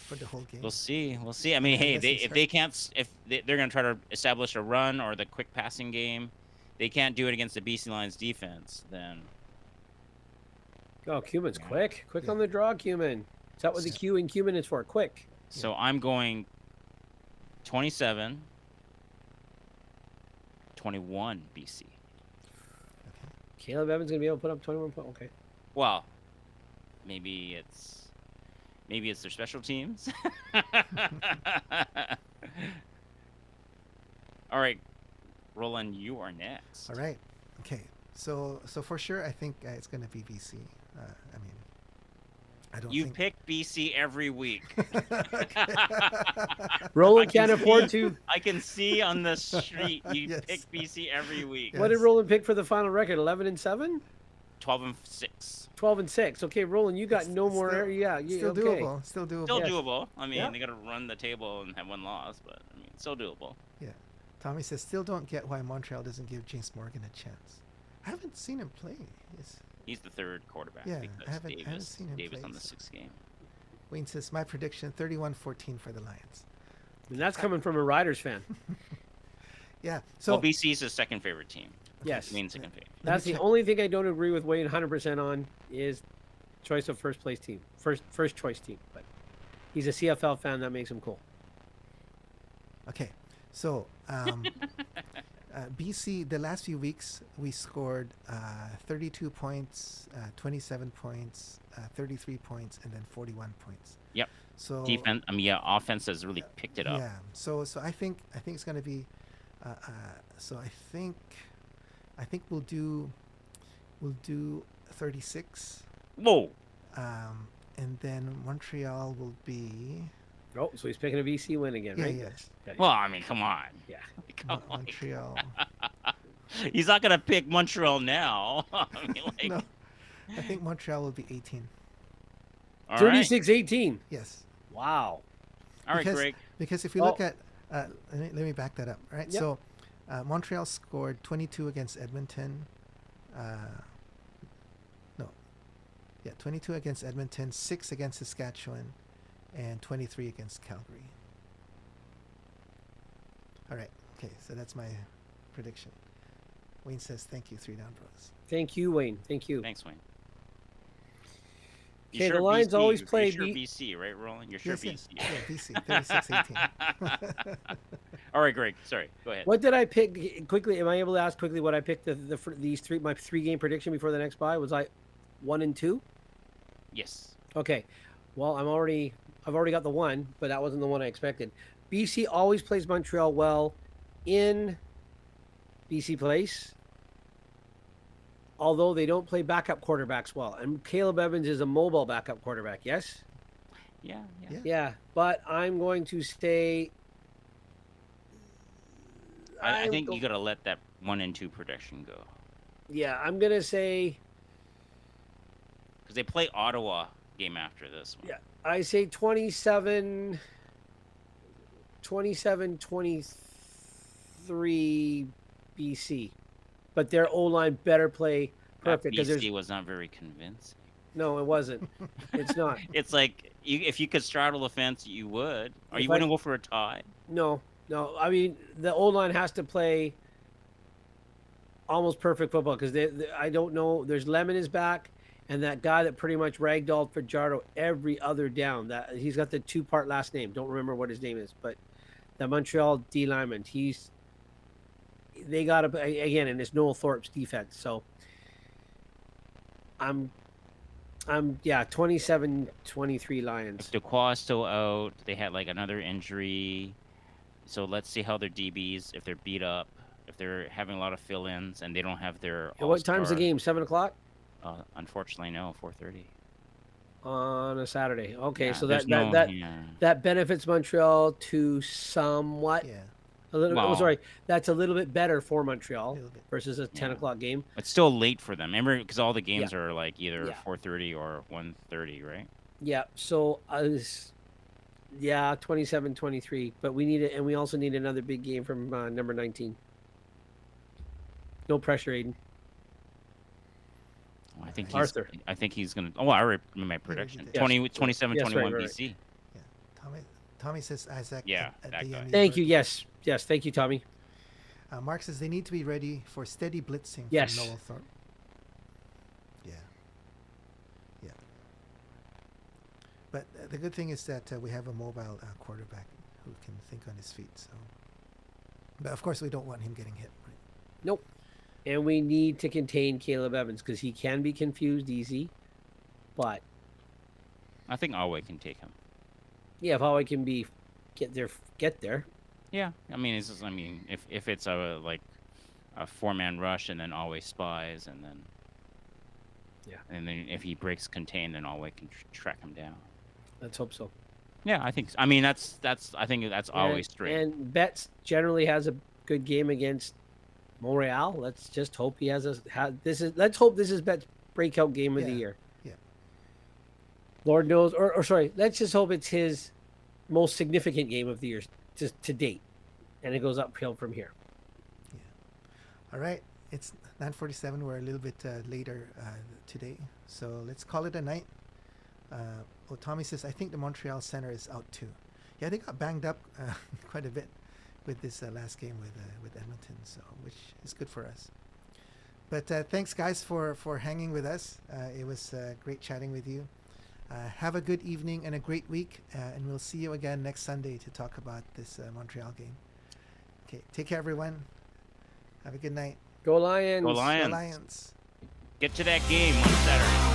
for the whole game. we'll see. We'll see. I mean, hey, Unless he's if they can't, they're gonna try to establish a run or the quick passing game, they can't do it against the BC Lions defense. Then Oh, Cuban's Yeah. quick. Quick Yeah. on the draw, Cuban. Is that what the Q in Cuban is for? Quick. so I'm going 27-21 BC. Caleb Evans going to be able to put up 21 points. Okay. Well, maybe it's their special teams. All right, Roland, you are next. All right. Okay. So for sure, I think it's going to be BC. I mean, I don't You think. pick BC every week. Roland I can can't afford see- to. I can see on the street you Yes. pick BC every week. Yeah. What did Yes. Roland pick for the final record? 11-7? 12-6. 12-6. Okay, Roland, you got It's- no it's more. still- Yeah, you, Still okay. doable. Still doable. Still Yes. doable. I mean, Yeah. they got to run the table and have one loss, but I mean, still doable. Tommy says, still don't get why Montreal doesn't give James Morgan a chance. I haven't seen him play. He's the third quarterback Yeah, I because haven't seen him Davis play, on the so- 6th game. Wayne says, my prediction, 31-14 for the Lions. And that's coming from a Riders fan. Yeah. So So BC's his second favorite team. Yes. Wayne's second favorite. That's the check. only thing I don't agree with Wayne 100% on is choice of first place team. First choice team. But he's a CFL fan. That makes him cool. Okay, so BC, the last few weeks, we scored 32 points, 27 points, 33 points, and then 41 points. Yep. So Defense, offense has really picked it up. yeah. So I think it's gonna be. So I think we'll do 36, Whoa. and then Montreal will be. Oh, so he's picking a VC win again, Yeah, right? yeah. Yeah. Well, I mean, come on. Yeah. Come on. Montreal. He's not gonna pick Montreal now. I mean, like, No, I think Montreal will be 18. all right, 36-18. Yes. Wow. all right, because- Greg. Because if we Oh. look at, let me back that up. Right. Yep. So, Montreal scored 22 against Edmonton. 22 against Edmonton, 6 against Saskatchewan, and 23 against Calgary. All right. Okay. So that's my prediction. Wayne says, "Thank you, 3 Down Bros." Thank you, Wayne. Thank you. Thanks, Wayne. Okay, the Lions always play You're sure B- BC, right, Roland? You're sure Yes, BC. yes. Yeah, BC, 36-18. All right, Greg. Sorry. Go ahead. What did I pick quickly? Am I able to ask quickly what I picked my 3-game prediction before the next bye? Was I 1 and 2? Yes. Okay. Well, I've already got the 1, but that wasn't the one I expected. BC always plays Montreal well in BC Place, although they don't play backup quarterbacks well. And Caleb Evans is a mobile backup quarterback, yes? Yeah. Yeah. Yeah, but I'm going to say I think you gotta let that 1 and 2 prediction go yeah, I'm going to say because they play Ottawa game after this one. Yeah, I say 27, 23 BC, but their O line better play That perfect because there's BC was not very convincing. no, it wasn't. It's not. It's like if you could straddle the fence, you would. Or If you I- wouldn't go for a tie. No, no. I mean, the O line has to play almost perfect football because I don't know. There's Lemon is back, and that guy that pretty much ragdolled Fajardo every other down. That he's got the 2-part last name. Don't remember what his name is, but the Montreal D lineman. They got to again, and it's Noel Thorpe's defense. So I'm 27-23 Lions. If Duquois is still out, they had like another injury. So let's see how their DBs, if they're beat up, if they're having a lot of fill-ins, and they don't have their. And what time's the all-star- game? 7 o'clock Unfortunately, no, 4:30. on a Saturday. Okay, Yeah, so there's yeah. that benefits Montreal to somewhat. Yeah, A little. Well- sorry, that's a little bit better for a Montreal little bit. versus a 10 Yeah. o'clock game. It's still late for them. Remember, because all the games are like either Yeah. 4:30 or 1:30, right? Yeah. So 27-23. But we need it, and we also need another big game from number 19. No pressure, Aiden. I think he's. Arthur. I think he's gonna. Oh, I already made my prediction. did. 27, Yes, 21 right. BC. Tommy says Isaac. Yeah, at that the guy. end. Thank you. Yes. Thank you, Tommy. Mark says they need to be ready for steady blitzing Yes. from Noel Thorpe. Yeah. Yeah. But the good thing is that we have a mobile quarterback who can think on his feet. So, but of course we don't want him getting hit. Right? Nope. And we need to contain Caleb Evans because he can be confused easy. But I think Alway can take him. yeah, if Howie can get there. Yeah, I mean, it's just, I mean, if it's a 4-man rush and then Alway spies and then. Yeah. And then if he breaks contain, then Alway can track him down. Let's hope so. Yeah, I think. I mean, that's. I think that's always straight. And Betts generally has a good game against Montreal. Let's just hope he has let's hope this is Betts' breakout game of the Yeah. year. Yeah. Lord knows, or sorry, let's just hope it's his most significant game of the year to date, and it goes uphill from here. All right. It's 9:47. We're a little bit later today, so let's call it a night. Tommy says, I think the Montreal center is out too. Yeah, they got banged up quite a bit with this last game with Edmonton, so which is good for us. But thanks, guys, for hanging with us. It was great chatting with you. Have a good evening and a great week, and we'll see you again next Sunday to talk about this Montreal game. Okay, take care, everyone. Have a good night. Go Lions! Go Lions. Go Lions. Get to that game on Saturday.